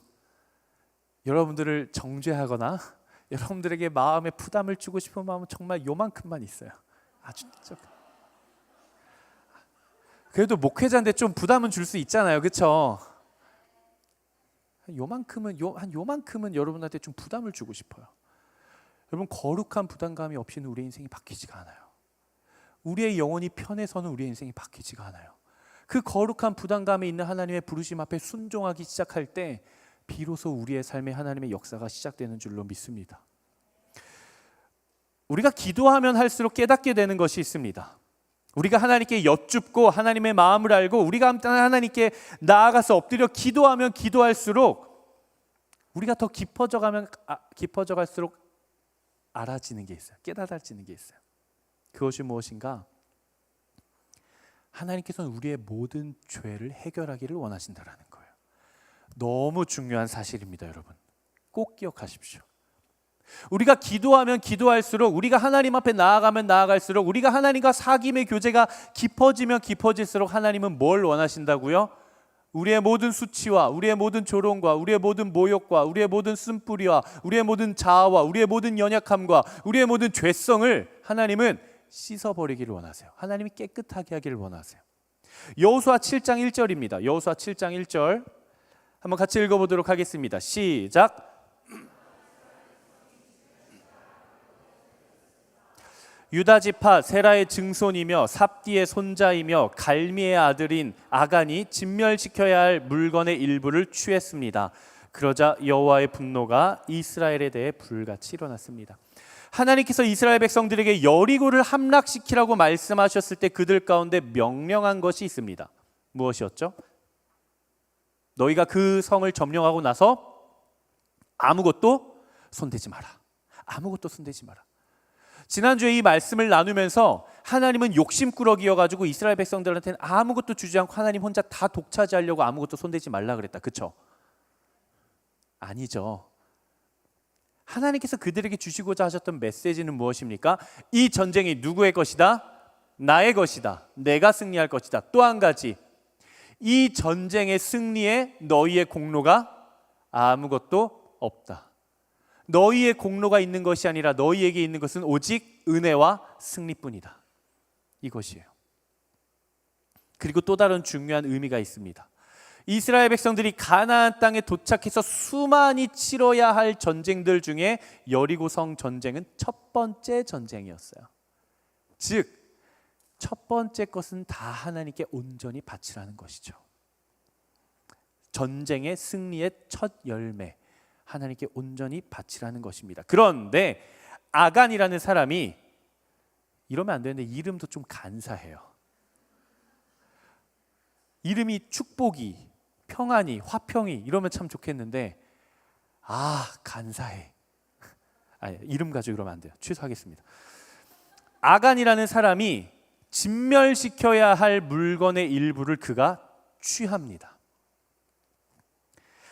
여러분들을 정죄하거나 여러분들에게 마음에 부담을 주고 싶은 마음은 정말 요만큼만 있어요. 아주 적. 그래도 목회자인데 좀 부담은 줄 수 있잖아요, 그렇죠? 요만큼은 여러분한테 좀 부담을 주고 싶어요. 여러분 거룩한 부담감이 없이는 우리의 인생이 바뀌지가 않아요. 우리의 영혼이 편해서는 우리의 인생이 바뀌지가 않아요. 그 거룩한 부담감에 있는 하나님의 부르심 앞에 순종하기 시작할 때 비로소 우리의 삶에 하나님의 역사가 시작되는 줄로 믿습니다. 우리가 기도하면 할수록 깨닫게 되는 것이 있습니다. 우리가 하나님께 여쭙고 하나님의 마음을 알고 우리가 하나님께 나아가서 엎드려 기도하면 기도할수록 우리가 더 깊어져 갈수록 알아지는 게 있어요. 깨달아지는 게 있어요. 그것이 무엇인가? 하나님께서는 우리의 모든 죄를 해결하기를 원하신다라는 거예요. 너무 중요한 사실입니다, 여러분. 꼭 기억하십시오. 우리가 기도하면 기도할수록 우리가 하나님 앞에 나아가면 나아갈수록 우리가 하나님과 사귐의 교제가 깊어지면 깊어질수록 하나님은 뭘 원하신다고요? 우리의 모든 수치와 우리의 모든 조롱과 우리의 모든 모욕과 우리의 모든 쓴뿌리와 우리의 모든 자아와 우리의 모든 연약함과 우리의 모든 죄성을 하나님은 씻어버리기를 원하세요. 하나님이 깨끗하게 하기를 원하세요. 여호수아 7장 1절입니다. 여호수아 7장 1절 한번 같이 읽어보도록 하겠습니다. 시작. 유다 지파 세라의 증손이며 삽디의 손자이며 갈미의 아들인 아간이 진멸시켜야 할 물건의 일부를 취했습니다. 그러자 여호와의 분노가 이스라엘에 대해 불같이 일어났습니다. 하나님께서 이스라엘 백성들에게 여리고를 함락시키라고 말씀하셨을 때 그들 가운데 명령한 것이 있습니다. 무엇이었죠? 너희가 그 성을 점령하고 나서 아무것도 손대지 마라. 아무것도 손대지 마라. 지난주에 이 말씀을 나누면서 하나님은 욕심꾸러기여가지고 이스라엘 백성들한테는 아무것도 주지 않고 하나님 혼자 다 독차지하려고 아무것도 손대지 말라 그랬다. 그렇죠? 아니죠. 하나님께서 그들에게 주시고자 하셨던 메시지는 무엇입니까? 이 전쟁이 누구의 것이다? 나의 것이다. 내가 승리할 것이다. 또 한 가지, 이 전쟁의 승리에 너희의 공로가 아무것도 없다. 너희의 공로가 있는 것이 아니라 너희에게 있는 것은 오직 은혜와 승리뿐이다. 이것이에요. 그리고 또 다른 중요한 의미가 있습니다. 이스라엘 백성들이 가나안 땅에 도착해서 수많이 치러야 할 전쟁들 중에 여리고성 전쟁은 첫 번째 전쟁이었어요. 즉, 첫 번째 것은 다 하나님께 온전히 바치라는 것이죠. 전쟁의 승리의 첫 열매, 하나님께 온전히 바치라는 것입니다. 그런데 아간이라는 사람이, 이러면 안 되는데 이름도 좀 간사해요. 이름이 축복이, 평안이, 화평이 이러면 참 좋겠는데 간사해. 이름 가지고 이러면 안 돼요. 취소하겠습니다. 아간이라는 사람이 진멸시켜야 할 물건의 일부를 그가 취합니다.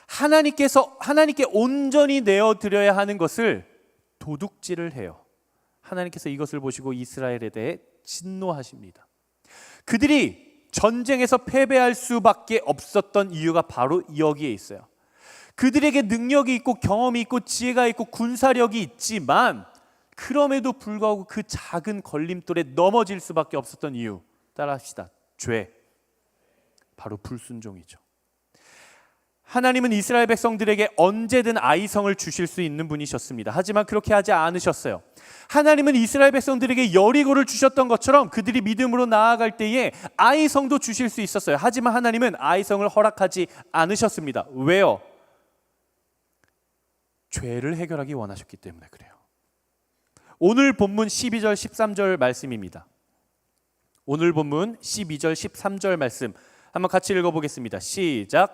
하나님께 온전히 내어드려야 하는 것을 도둑질을 해요. 하나님께서 이것을 보시고 이스라엘에 대해 진노하십니다. 그들이 전쟁에서 패배할 수밖에 없었던 이유가 바로 여기에 있어요. 그들에게 능력이 있고 경험이 있고 지혜가 있고 군사력이 있지만 그럼에도 불구하고 그 작은 걸림돌에 넘어질 수밖에 없었던 이유, 따라합시다. 죄. 바로 불순종이죠. 하나님은 이스라엘 백성들에게 언제든 아이성을 주실 수 있는 분이셨습니다. 하지만 그렇게 하지 않으셨어요. 하나님은 이스라엘 백성들에게 여리고를 주셨던 것처럼 그들이 믿음으로 나아갈 때에 아이성도 주실 수 있었어요. 하지만 하나님은 아이성을 허락하지 않으셨습니다. 왜요? 죄를 해결하기 원하셨기 때문에 그래요. 오늘 본문 12절 13절 말씀입니다. 오늘 본문 12절 13절 말씀 한번 같이 읽어보겠습니다. 시작.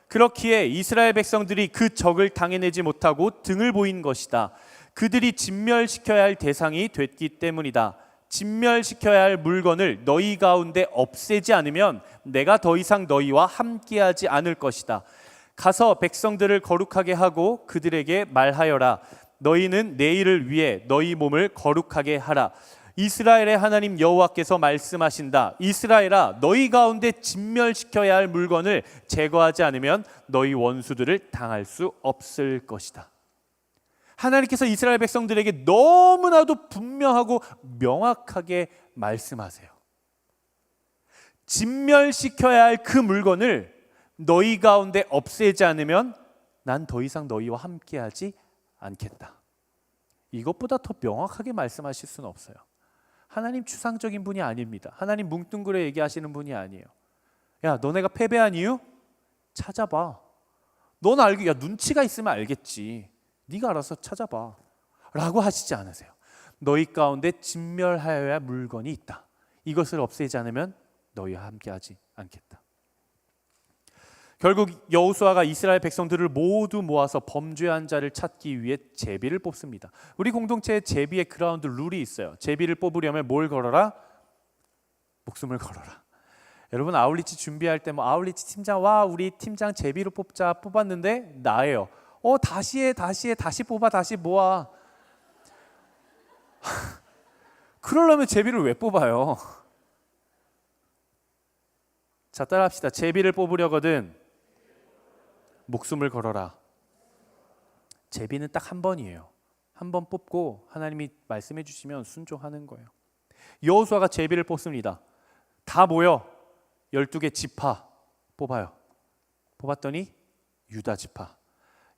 그렇기에 이스라엘 백성들이 그 적을 당해내지 못하고 등을 보인 것이다. 그들이 진멸시켜야 할 대상이 됐기 때문이다. 진멸시켜야 할 물건을 너희 가운데 없애지 않으면 내가 더 이상 너희와 함께하지 않을 것이다. 가서 백성들을 거룩하게 하고 그들에게 말하여라. 너희는 내일을 위해 너희 몸을 거룩하게 하라. 이스라엘의 하나님 여호와께서 말씀하신다. 이스라엘아, 너희 가운데 진멸시켜야 할 물건을 제거하지 않으면 너희 원수들을 당할 수 없을 것이다. 하나님께서 이스라엘 백성들에게 너무나도 분명하고 명확하게 말씀하세요. 진멸시켜야 할 그 물건을 너희 가운데 없애지 않으면 난 더 이상 너희와 함께하지 않겠다. 이것보다 더 명확하게 말씀하실 수는 없어요. 하나님 추상적인 분이 아닙니다. 하나님 뭉뚱그려 얘기하시는 분이 아니에요. 야, 너네가 패배한 이유? 찾아봐. 넌 알기, 야, 눈치가 있으면 알겠지. 네가 알아서 찾아봐. 라고 하시지 않으세요. 너희 가운데 진멸하여야 할 물건이 있다. 이것을 없애지 않으면 너희와 함께하지 않겠다. 결국 여호수아가 이스라엘 백성들을 모두 모아서 범죄한 자를 찾기 위해 제비를 뽑습니다. 우리 공동체에 제비의 그라운드 룰이 있어요. 제비를 뽑으려면 뭘 걸어라? 목숨을 걸어라. 여러분 아울리치 준비할 때 아울리치 팀장 와 우리 팀장 제비로 뽑자 뽑았는데 나예요. 다시 뽑아 다시 모아. 그러려면 제비를 왜 뽑아요? 자, 따라합시다. 제비를 뽑으려거든 목숨을 걸어라. 제비는 딱 한 번이에요. 한 번 뽑고 하나님이 말씀해 주시면 순종하는 거예요. 여호수아가 제비를 뽑습니다. 다 모여 12개 지파 뽑아요. 뽑았더니 유다 지파.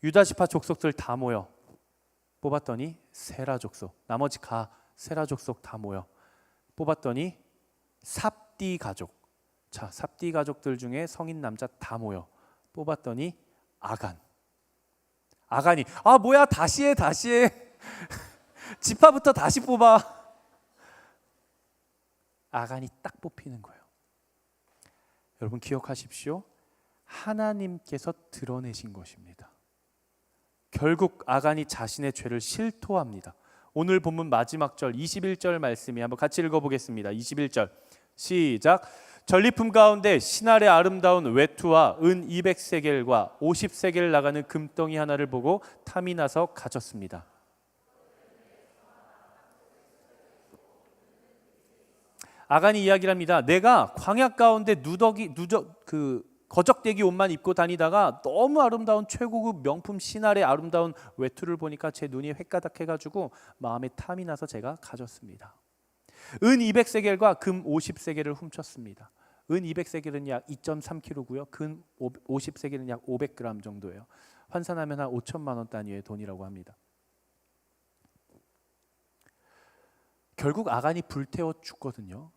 유다 지파 족속들 다 모여 뽑았더니 세라 족속. 나머지 세라 족속 다 모여 뽑았더니 삽디 가족. 자, 삽디 가족들 중에 성인 남자 다 모여 뽑았더니 아간이 뭐야 다시 해 지파부터 다시 뽑아. 아간이 딱 뽑히는 거예요. 여러분 기억하십시오. 하나님께서 드러내신 것입니다. 결국 아간이 자신의 죄를 실토합니다. 오늘 본문 마지막 절 21절 말씀이 한번 같이 읽어보겠습니다. 21절 시작. 전리품 가운데 신할의 아름다운 외투와 은 200세겔과 50세겔 나가는 금덩이 하나를 보고 탐이 나서 가졌습니다. 아간이 이야기를 합니다. 내가 광야 가운데 거적대기 옷만 입고 다니다가 너무 아름다운 최고급 명품 신할의 아름다운 외투를 보니까 제 눈이 횟가닥해가지고 마음에 탐이 나서 제가 가졌습니다. 은 200세겔과 금 50세겔을 훔쳤습니다. 은 200세겔은 약 2.3kg고요. 금 50세겔은 약 500g 정도예요. 환산하면 한 5천만 원 단위의 돈이라고 합니다. 결국 아간이 불태워 죽거든요.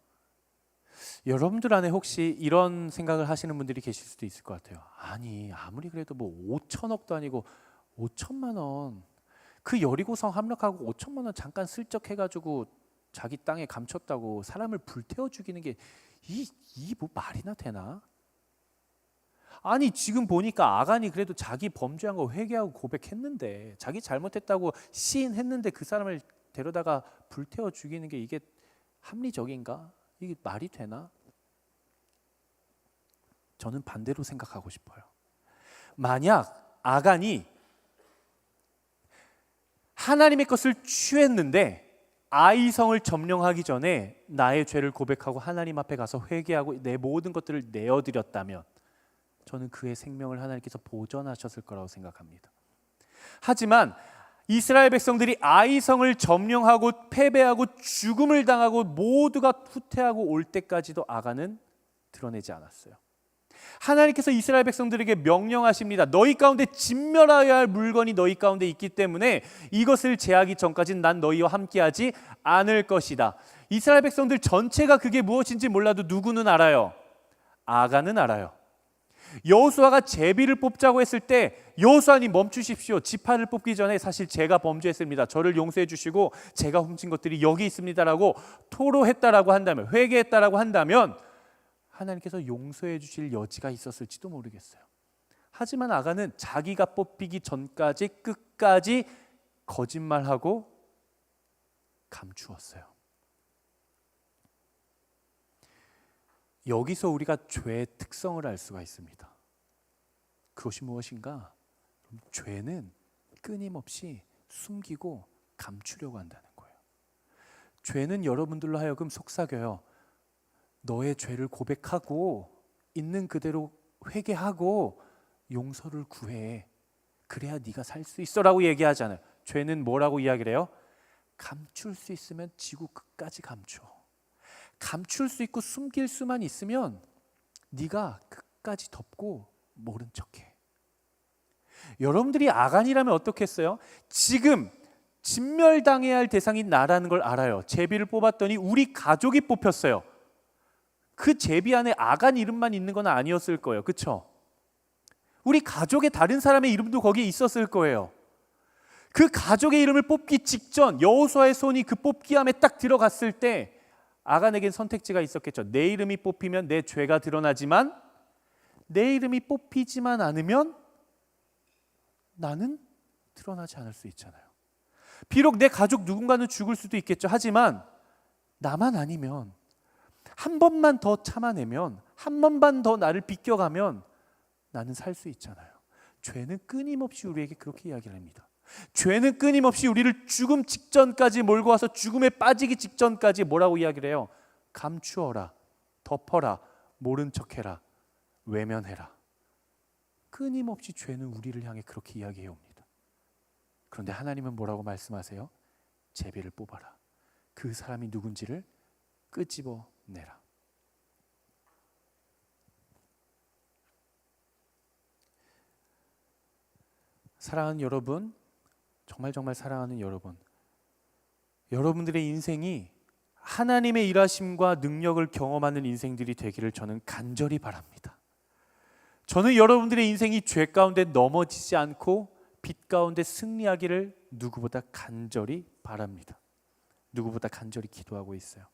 여러분들 안에 혹시 이런 생각을 하시는 분들이 계실 수도 있을 것 같아요. 아니 아무리 그래도 5천억도 아니고 5천만 원. 그 여리고성 함락하고 5천만 원 잠깐 슬쩍 해가지고 자기 땅에 감췄다고 사람을 불태워 죽이는 게 뭐 말이나 되나? 아니 지금 보니까 아간이 그래도 자기 범죄한 거 회개하고 고백했는데 자기 잘못했다고 시인했는데 그 사람을 데려다가 불태워 죽이는 게 이게 합리적인가? 이게 말이 되나? 저는 반대로 생각하고 싶어요. 만약 아간이 하나님의 것을 취했는데 아이성을 점령하기 전에 나의 죄를 고백하고 하나님 앞에 가서 회개하고 내 모든 것들을 내어드렸다면 저는 그의 생명을 하나님께서 보전하셨을 거라고 생각합니다. 하지만 이스라엘 백성들이 아이성을 점령하고 패배하고 죽음을 당하고 모두가 후퇴하고 올 때까지도 아간은 드러내지 않았어요. 하나님께서 이스라엘 백성들에게 명령하십니다. 너희 가운데 진멸하여야 할 물건이 너희 가운데 있기 때문에 이것을 제하기 전까지는 난 너희와 함께하지 않을 것이다. 이스라엘 백성들 전체가 그게 무엇인지 몰라도 누구는 알아요? 아간은 알아요. 여호수아가 제비를 뽑자고 했을 때 여호수아님 멈추십시오. 지파를 뽑기 전에 사실 제가 범죄했습니다. 저를 용서해 주시고 제가 훔친 것들이 여기 있습니다라고 토로했다라고 한다면, 회개했다라고 한다면 하나님께서 용서해 주실 여지가 있었을지도 모르겠어요. 하지만 아간은 자기가 뽑히기 전까지 끝까지 거짓말하고 감추었어요. 여기서 우리가 죄의 특성을 알 수가 있습니다. 그것이 무엇인가? 죄는 끊임없이 숨기고 감추려고 한다는 거예요. 죄는 여러분들로 하여금 속삭여요. 너의 죄를 고백하고 있는 그대로 회개하고 용서를 구해. 그래야 네가 살 수 있어라고 얘기하잖아요. 죄는 뭐라고 이야기를 해요? 감출 수 있으면 지구 끝까지 감춰. 감출 수 있고 숨길 수만 있으면 네가 끝까지 덮고 모른 척해. 여러분들이 아간이라면 어떻겠어요? 지금 진멸당해야 할 대상이 나라는 걸 알아요. 제비를 뽑았더니 우리 가족이 뽑혔어요. 그 제비 안에 아간 이름만 있는 건 아니었을 거예요. 그렇죠? 우리 가족의 다른 사람의 이름도 거기에 있었을 거예요. 그 가족의 이름을 뽑기 직전 여호수아의 손이 그 뽑기함에 딱 들어갔을 때 아간에겐 선택지가 있었겠죠. 내 이름이 뽑히면 내 죄가 드러나지만 내 이름이 뽑히지만 않으면 나는 드러나지 않을 수 있잖아요. 비록 내 가족 누군가는 죽을 수도 있겠죠. 하지만 나만 아니면 한 번만 더 참아내면 한 번만 더 나를 비껴가면 나는 살 수 있잖아요. 죄는 끊임없이 우리에게 그렇게 이야기를 합니다. 죄는 끊임없이 우리를 죽음 직전까지 몰고 와서 죽음에 빠지기 직전까지 뭐라고 이야기를 해요? 감추어라, 덮어라, 모른 척해라, 외면해라. 끊임없이 죄는 우리를 향해 그렇게 이야기해 옵니다. 그런데 하나님은 뭐라고 말씀하세요? 제비를 뽑아라. 그 사람이 누군지를 끄집어내라. 사랑하는 여러분, 정말 사랑하는 여러분, 여러분들의 인생이 하나님의 일하심과 능력을 경험하는 인생들이 되기를 저는 간절히 바랍니다. 저는 여러분들의 인생이 죄 가운데 넘어지지 않고 빛 가운데 승리하기를 누구보다 간절히 바랍니다. 누구보다 간절히 기도하고 있어요.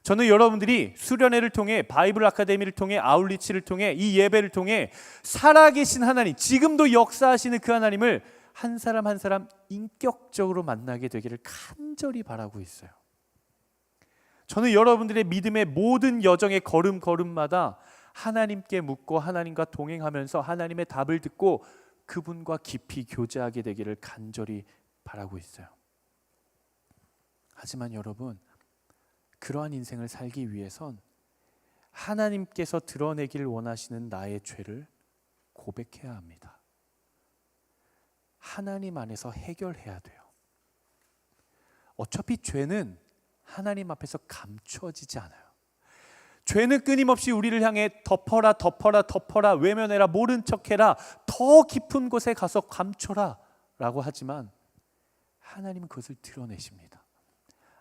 저는 여러분들이 수련회를 통해, 바이블 아카데미를 통해, 아울리치를 통해, 이 예배를 통해 살아계신 하나님, 지금도 역사하시는 그 하나님을 한 사람 한 사람 인격적으로 만나게 되기를 간절히 바라고 있어요. 저는 여러분들의 믿음의 모든 여정의 걸음걸음마다 하나님께 묻고 하나님과 동행하면서 하나님의 답을 듣고 그분과 깊이 교제하게 되기를 간절히 바라고 있어요. 하지만 여러분, 그러한 인생을 살기 위해선 하나님께서 드러내길 원하시는 나의 죄를 고백해야 합니다. 하나님 안에서 해결해야 돼요. 어차피 죄는 하나님 앞에서 감추어지지 않아요. 죄는 끊임없이 우리를 향해 덮어라, 덮어라, 덮어라, 외면해라, 모른 척해라, 더 깊은 곳에 가서 감춰라 라고 하지만 하나님은 그것을 드러내십니다.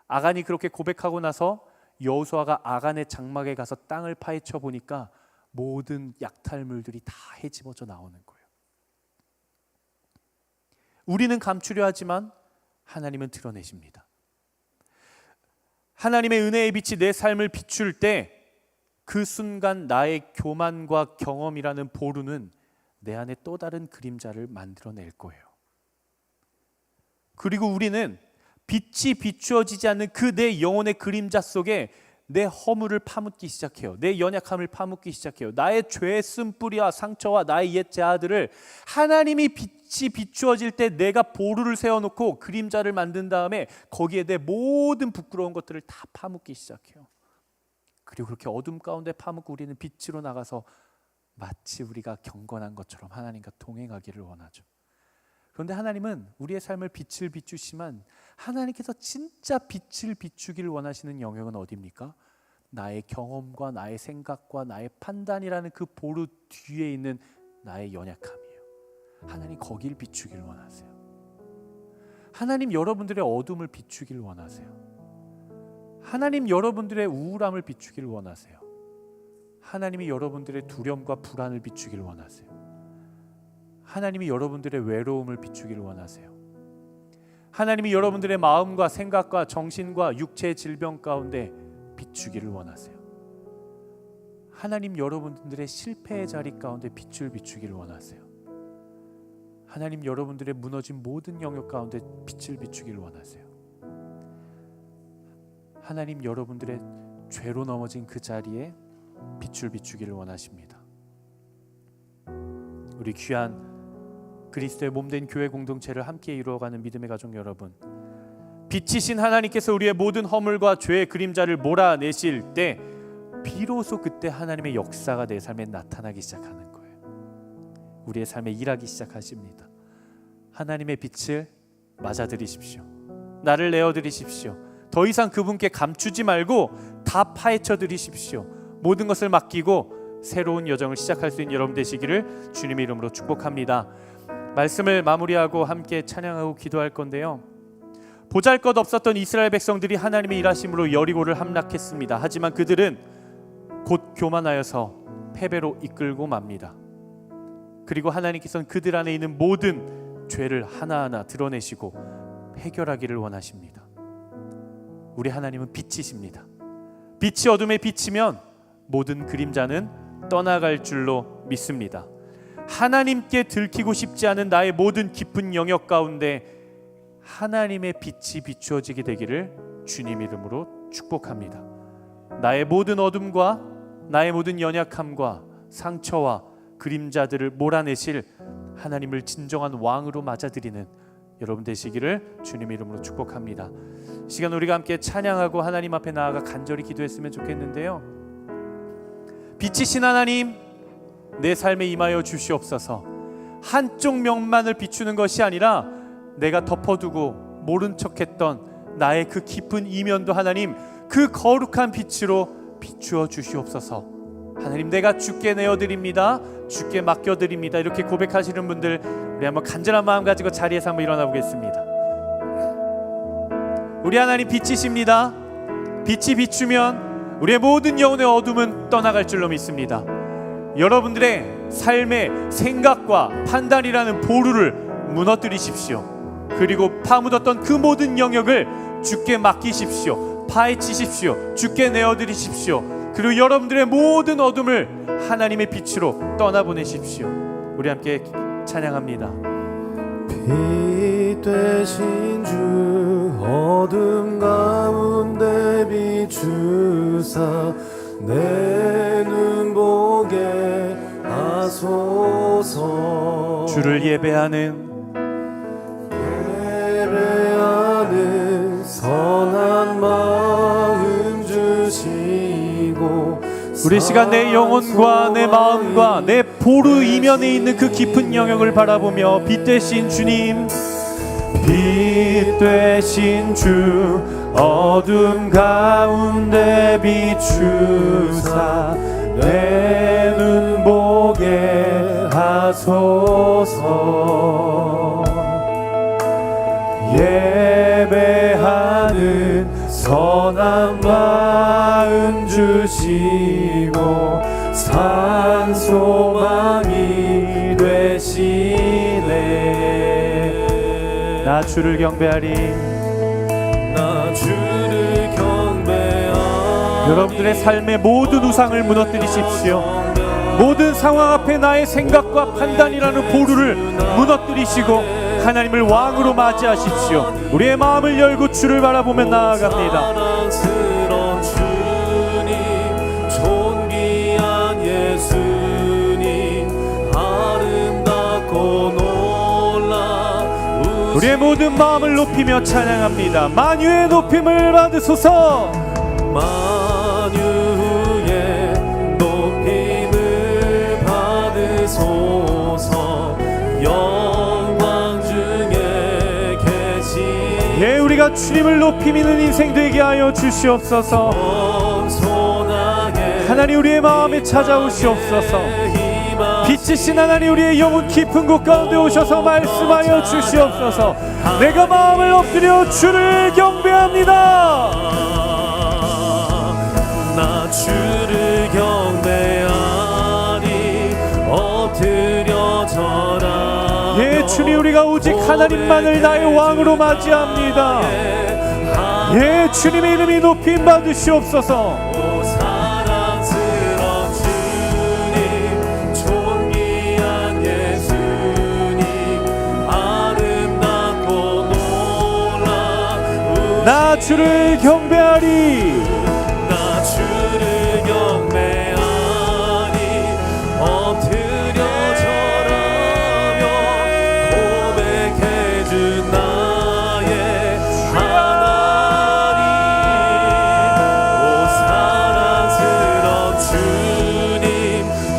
아간이 그렇게 고백하고 나서 여호수아가 아간의 장막에 가서 땅을 파헤쳐 보니까 모든 약탈물들이 다 헤집어져 나오는 거예요. 우리는 감추려 하지만 하나님은 드러내십니다. 하나님의 은혜의 빛이 내 삶을 비출 때 그 순간 나의 교만과 경험이라는 보루는 내 안에 또 다른 그림자를 만들어낼 거예요. 그리고 우리는 빛이 비추어지지 않는 그 내 영혼의 그림자 속에 내 허물을 파묻기 시작해요. 내 연약함을 파묻기 시작해요. 나의 죄의 쓴뿌리와 상처와 나의 옛 자아들을 하나님이 빛이 비추어질 때 내가 보루를 세워놓고 그림자를 만든 다음에 거기에 내 모든 부끄러운 것들을 다 파묻기 시작해요. 그리고 그렇게 어둠 가운데 파묻고 우리는 빛으로 나가서 마치 우리가 경건한 것처럼 하나님과 동행하기를 원하죠. 그런데 하나님은 우리의 삶을 빛을 비추시지만 하나님께서 진짜 빛을 비추기를 원하시는 영역은 어디입니까? 나의 경험과 나의 생각과 나의 판단이라는 그 보루 뒤에 있는 나의 연약함이에요. 하나님 거길 비추길 원하세요. 하나님 여러분들의 어둠을 비추길 원하세요. 하나님 여러분들의 우울함을 비추길 원하세요. 하나님이 여러분들의 두려움과 불안을 비추길 원하세요. 하나님이 여러분들의 외로움을 비추길 원하세요. 하나님이 여러분들의 마음과 생각과 정신과 육체의 질병 가운데 비추기를 원하세요. 하나님 여러분들의 실패의 자리 가운데 빛을 비추기를 원하세요. 하나님 여러분들의 무너진 모든 영역 가운데 빛을 비추기를 원하세요. 하나님 여러분들의 죄로 넘어진 그 자리에 빛을 비추기를 원하십니다. 우리 귀한 그리스도의 몸된 교회 공동체를 함께 이루어가는 믿음의 가족 여러분, 빛이신 하나님께서 우리의 모든 허물과 죄의 그림자를 몰아내실 때 비로소 그때 하나님의 역사가 내 삶에 나타나기 시작하는 거예요. 우리의 삶에 일하기 시작하십니다. 하나님의 빛을 맞아들이십시오. 나를 내어드리십시오. 더 이상 그분께 감추지 말고 다 파헤쳐 드리십시오. 모든 것을 맡기고 새로운 여정을 시작할 수 있는 여러분 되시기를 주님의 이름으로 축복합니다. 말씀을 마무리하고 함께 찬양하고 기도할 건데요, 보잘것없었던 이스라엘 백성들이 하나님의 일하심으로 여리고를 함락했습니다. 하지만 그들은 곧 교만하여서 패배로 이끌고 맙니다. 그리고 하나님께서는 그들 안에 있는 모든 죄를 하나하나 드러내시고 해결하기를 원하십니다. 우리 하나님은 빛이십니다. 빛이 어둠에 비치면 모든 그림자는 떠나갈 줄로 믿습니다. 하나님께 들키고 싶지 않은 나의 모든 깊은 영역 가운데 하나님의 빛이 비추어지게 되기를 주님 이름으로 축복합니다. 나의 모든 어둠과 나의 모든 연약함과 상처와 그림자들을 몰아내실 하나님을 진정한 왕으로 맞아들이는 여러분 되시기를 주님 이름으로 축복합니다. 이 시간 우리가 함께 찬양하고 하나님 앞에 나아가 간절히 기도했으면 좋겠는데요, 빛이신 하나님, 내 삶에 임하여 주시옵소서. 한쪽 면만을 비추는 것이 아니라 내가 덮어두고 모른 척했던 나의 그 깊은 이면도 하나님 그 거룩한 빛으로 비추어 주시옵소서. 하나님, 내가 주께 내어드립니다. 주께 맡겨드립니다. 이렇게 고백하시는 분들, 우리 한번 간절한 마음 가지고 자리에서 한번 일어나 보겠습니다. 우리 하나님 빛이십니다. 빛이 비추면 우리의 모든 영혼의 어둠은 떠나갈 줄로 믿습니다. 여러분들의 삶의 생각과 판단이라는 보루를 무너뜨리십시오. 그리고 파묻었던 그 모든 영역을 주께 맡기십시오. 파헤치십시오. 주께 내어드리십시오. 그리고 여러분들의 모든 어둠을 하나님의 빛으로 떠나보내십시오. 우리 함께 찬양합니다. 빛 되신 주 어둠 가운데 비추사 내 눈 보게 하소서. 주를 예배하는 선한 마음 주시고, 우리 시간 내 영혼과 내 마음과 내 보루 이면에 있는 그 깊은 영역을 바라보며 빛 되신 주님, 빛 되신 주 어둠 가운데 비추사 내 눈 보게 하소서. 예배하는 선한 마음 주시고 산 소망이 되시네. 나 주를 경배하리. 나 주를 경배하리. 여러분들의 삶의 모든 우상을 무너뜨리십시오. 모든 상황 앞에 나의 생각과 판단이라는 보루를 무너뜨리시고 하나님을 왕으로 맞이하십시오. 우리의 마음을 열고 주를 바라보며 나아갑니다. 사랑스러운 주님, 존귀한 예수님, 아름답고 놀라 우리의 모든 마음을 높이며 찬양합니다. 만유의 높임을 받으소서. 만유의 높임을 받으소서. 영광 중에 계신 예, 우리가 주님을 높이 믿는 인생 되게 하여 주시옵소서. 겸손 하나님 우리의 마음에 찾아오시옵소서. 빛이신 하나님 우리의 영혼 깊은 곳 가운데 오셔서 말씀하여 주시옵소서. 내가 마음을 엎드려 주를 경배합니다. 나 주를 경배하리 엎드려 절하며 예 주님 우리가 오직 하나님만을 나의 왕으로 맞이합니다. 예 주님의 이름이 높임 받으시옵소서. 오 사랑스러운 주님 존귀한 예수님 아름답고 놀라운 나 주를 경배하리. 나 주를 경배하니 엎드려 절하며 고백해준 나의 하나님 오 사랑스러운 주님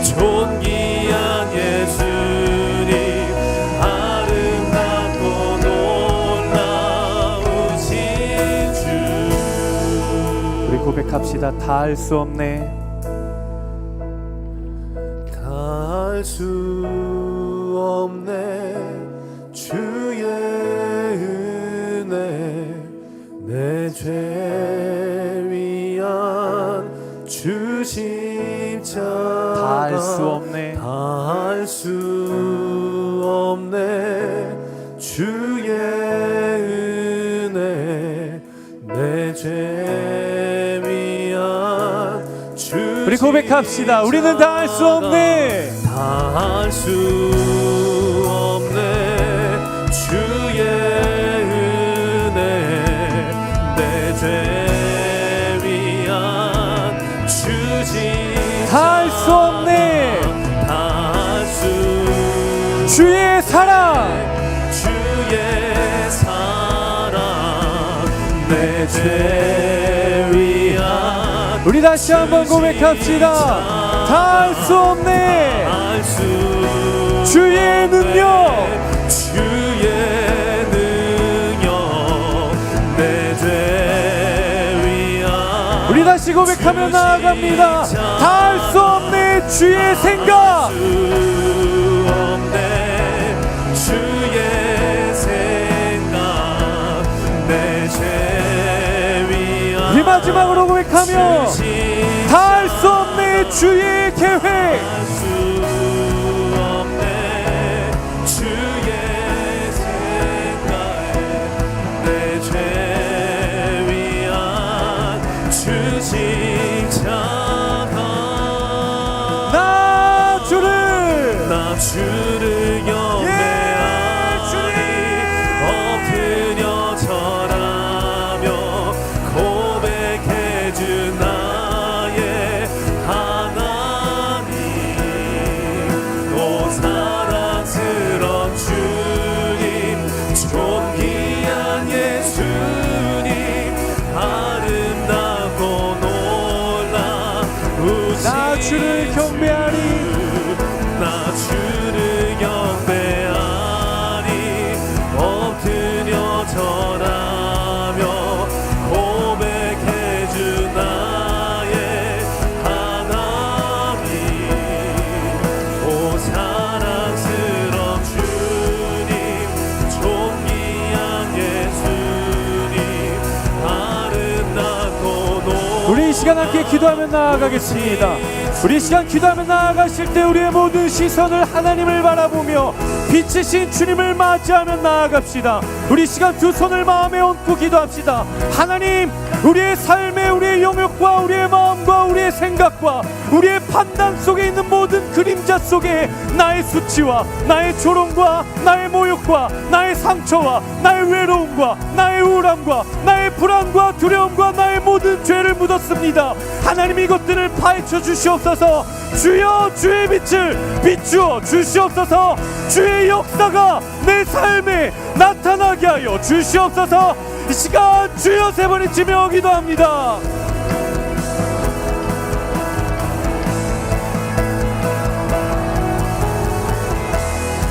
존귀한 예수님 아름답고 놀라우신 주 우리 고백합시다. 다 할 수 없네. 다 할 수 없네 주의 은혜 내 죄 위한 주 십자가 다 할 수 없네. 다 할 수 없네 주의 은혜 내 죄 위한 주 우리 고백합시다. 우리는 다 할 수 없네. 다 할 수 없네 주의 은혜 내 죄 위한 주 다 할 수 없네. 다 할 수 주의 사랑. 주의 사랑 내 죄 위한 우리 다시 한번 고백합시다. 다 할 수 없네. 할수 주의 능력. 주의 능력 내 죄 위한 우리 다시 고백하며 나아갑니다. 다 할 수 없네. 주의 생각. 수 없네 주의 생각 내 죄 위한 우리 마지막으로 고백하며 다 할 수 없네. 주의 계획. 수 없네 주의 생각에 내 죄 위한 주 십자가 나 주를 나 주를 경배하니 엎드려 절하며 고백해준 나의 하나님 오 사랑스러운 주님 존귀한 예수님 아름답고 놀라우신 나 주를 경배하리. 나 주를 경배하니 엎드려 절하며 고백해준 나의 하나님 오 사랑스러운 주님 존귀한 예수님 아름답고 우리 이 시간 함께 기도하며 나아가겠습니다. 우리 이 시간 기도하며 나아가실 때 우리의 모든 시선을 하나님을 바라보며 빛이신 주님을 맞이하며 나아갑시다. 우리 이 시간 두 손을 마음에 얹고 기도합시다. 하나님, 우리의 삶에 우리의 영역과 우리의 마음과 우리의 생각과 우리의 판단 속에 있는 모든 그림자 속에 나의 수치와 나의 조롱과 나의 모욕과 나의 상처와 나의 외로움과 나의 우울함과 나의 불안과 두려움과 나의 모든 죄를 묻었습니다. 하나님, 이것들을 파헤쳐 주시옵소서. 주여, 주의 빛을 비추어 주시옵소서. 주의 역사가 내 삶에 나타나게 하여 주시옵소서. 이 시간 주여 세 번 외치며 기도합니다.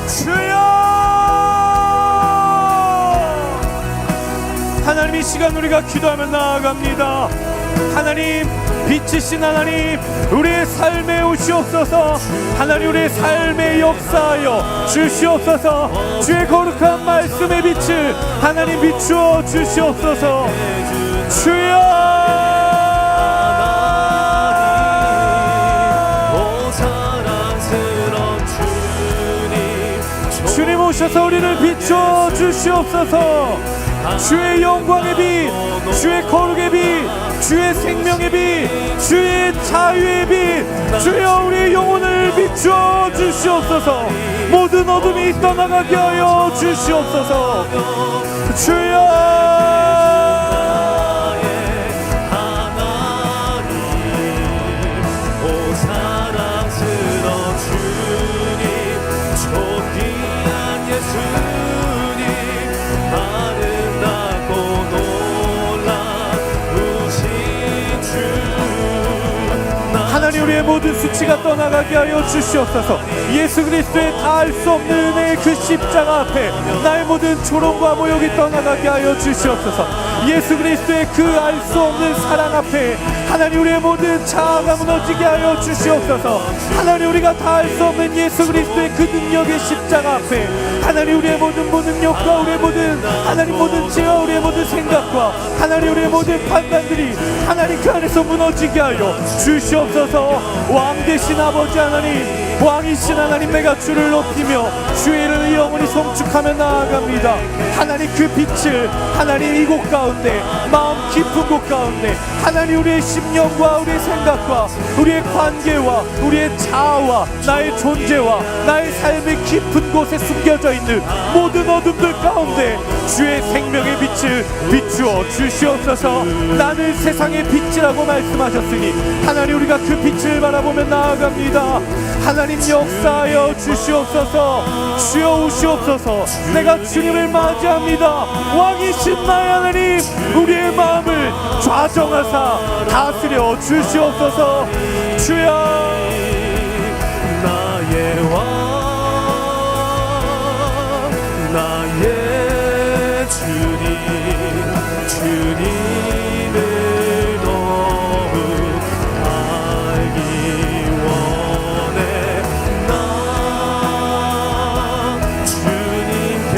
주여, 하나님, 이 시간 우리가 기도하며 나아갑니다. 하나님, 빛이신 하나님, 우리의 삶에 오시옵소서. 하나님, 우리의 삶에 역사하여 주시옵소서. 주의 거룩한 말씀의 빛을 하나님 비추어 주시옵소서. 주여, 주님 오셔서 우리를 비추어 주시옵소서. 주의 영광의 빛, 주의 거룩의 빛, 주의 생명의 빛, 주의 자유의 빛, 주여 우리의 영혼을 비추어 주시옵소서. 모든 어둠이 떠나가게 하여 주시옵소서. 주여, 하나님, 우리의 모든 수치가 떠나가게 하여 주시옵소서. 예수 그리스도의 다 알 수 없는 은혜의 그 십자가 앞에 나의 모든 조롱과 모욕이 떠나가게 하여 주시옵소서. 예수 그리스도의 그 알 수 없는 사랑 앞에 하나님, 우리의 모든 자아가 무너지게 하여 주시옵소서. 하나님, 우리가 다 알 수 없는 예수 그리스도의 그 능력의 십자가 앞에 하나님, 우리의 모든 무능력과 우리의 모든 하나님 모든 죄와 우리의 모든 생각과 하나님, 우리의 모든 판단들이 하나님 그 안에서 무너지게 하여 주시옵소서. 왕 되신 아버지 하나님, 왕이신 하나님, 내가 주를 높이며 주의 이름을 영원히 송축하며 나아갑니다. 하나님, 그 빛을 하나님 이곳 가운데, 마음 깊은 곳 가운데 하나님, 우리의 심령과 우리의 생각과 우리의 관계와 우리의 자아와 나의 존재와 나의 삶의 깊은 곳에 숨겨져 있는 모든 어둠들 가운데 주의 생명의 빛을 비추어 주시옵소서. 나는 세상의 빛이라고 말씀하셨으니 하나님, 우리가 그 빛을 바라보며 나아갑니다. 하나님, 역사하여 주시옵소서. 주여 오시옵소서. 내가 주님을 맞이합니다. 왕이신 나의 하나님, 우리의 마음을 좌정하사 다스려 주시옵소서. 주여, 나의 왕, 나의 주님을 더욱 알기 원해. 나 주님께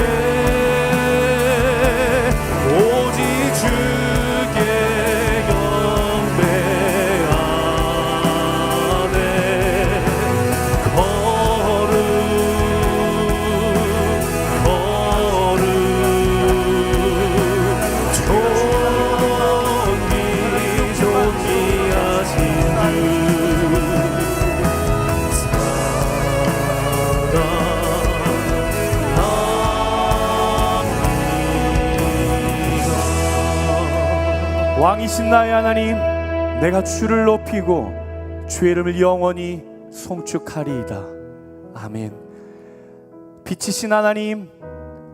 오직 주께 경배하네. 거룩 존귀하신 왕이신 나의 하나님, 내가 주를 높이고 주의 이름을 영원히 송축하리이다. 아멘. 빛이신 하나님,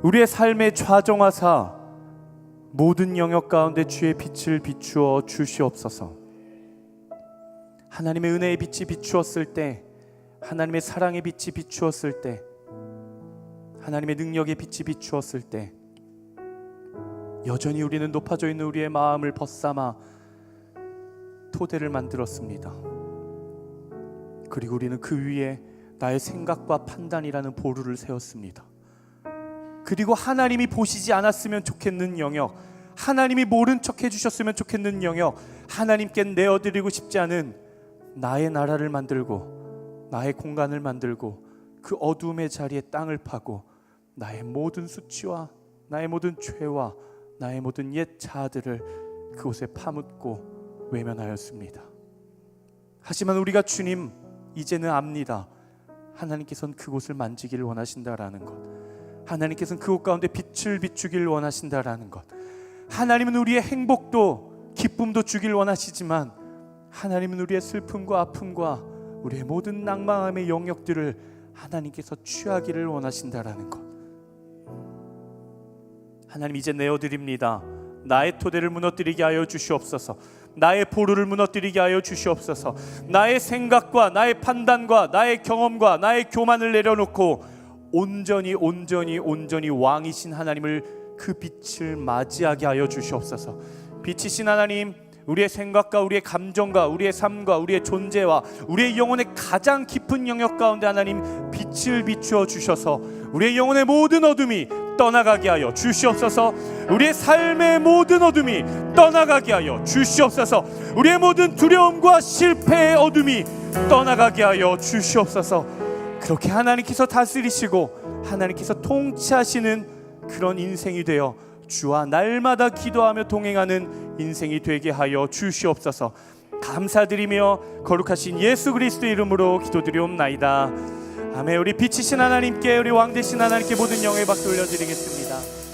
우리의 삶에 좌정하사 모든 영역 가운데 주의 빛을 비추어 주시옵소서. 하나님의 은혜의 빛이 비추었을 때, 하나님의 사랑의 빛이 비추었을 때, 하나님의 능력의 빛이 비추었을 때, 여전히 우리는 높아져 있는 우리의 마음을 벗삼아 토대를 만들었습니다. 그리고 우리는 그 위에 나의 생각과 판단이라는 보루를 세웠습니다. 그리고 하나님이 보시지 않았으면 좋겠는 영역, 하나님이 모른 척 해주셨으면 좋겠는 영역, 하나님께 내어드리고 싶지 않은 나의 나라를 만들고 나의 공간을 만들고 그 어둠의 자리에 땅을 파고 나의 모든 수치와 나의 모든 죄와 나의 모든 옛 자아들을 그곳에 파묻고 외면하였습니다. 하지만 우리가 주님 이제는 압니다. 하나님께서는 그곳을 만지기를 원하신다라는 것, 하나님께서는 그곳 가운데 빛을 비추기를 원하신다라는 것, 하나님은 우리의 행복도 기쁨도 주길 원하시지만 하나님은 우리의 슬픔과 아픔과 우리의 모든 낭망함의 영역들을 하나님께서 취하기를 원하신다라는 것. 하나님, 이제 내어드립니다. 나의 토대를 무너뜨리게 하여 주시옵소서. 나의 보루를 무너뜨리게 하여 주시옵소서. 나의 생각과 나의 판단과 나의 경험과 나의 교만을 내려놓고 온전히 왕이신 하나님을 그 빛을 맞이하게 하여 주시옵소서. 빛이신 하나님, 우리의 생각과 우리의 감정과 우리의 삶과 우리의 존재와 우리의 영혼의 가장 깊은 영역 가운데 하나님 빛을 비추어 주셔서 우리의 영혼의 모든 어둠이 떠나가게 하여 주시옵소서. 우리의 삶의 모든 어둠이 떠나가게 하여 주시옵소서. 우리의 모든 두려움과 실패의 어둠이 떠나가게 하여 주시옵소서. 그렇게 하나님께서 다스리시고 하나님께서 통치하시는 그런 인생이 되어 주와 날마다 기도하며 동행하는 인생이 되게 하여 주시옵소서. 감사드리며 거룩하신 예수 그리스도의 이름으로 기도드리옵나이다. 아멘. 우리 빛이신 하나님께, 우리 왕 되신 하나님께 모든 영광의 박수 올려드리겠습니다.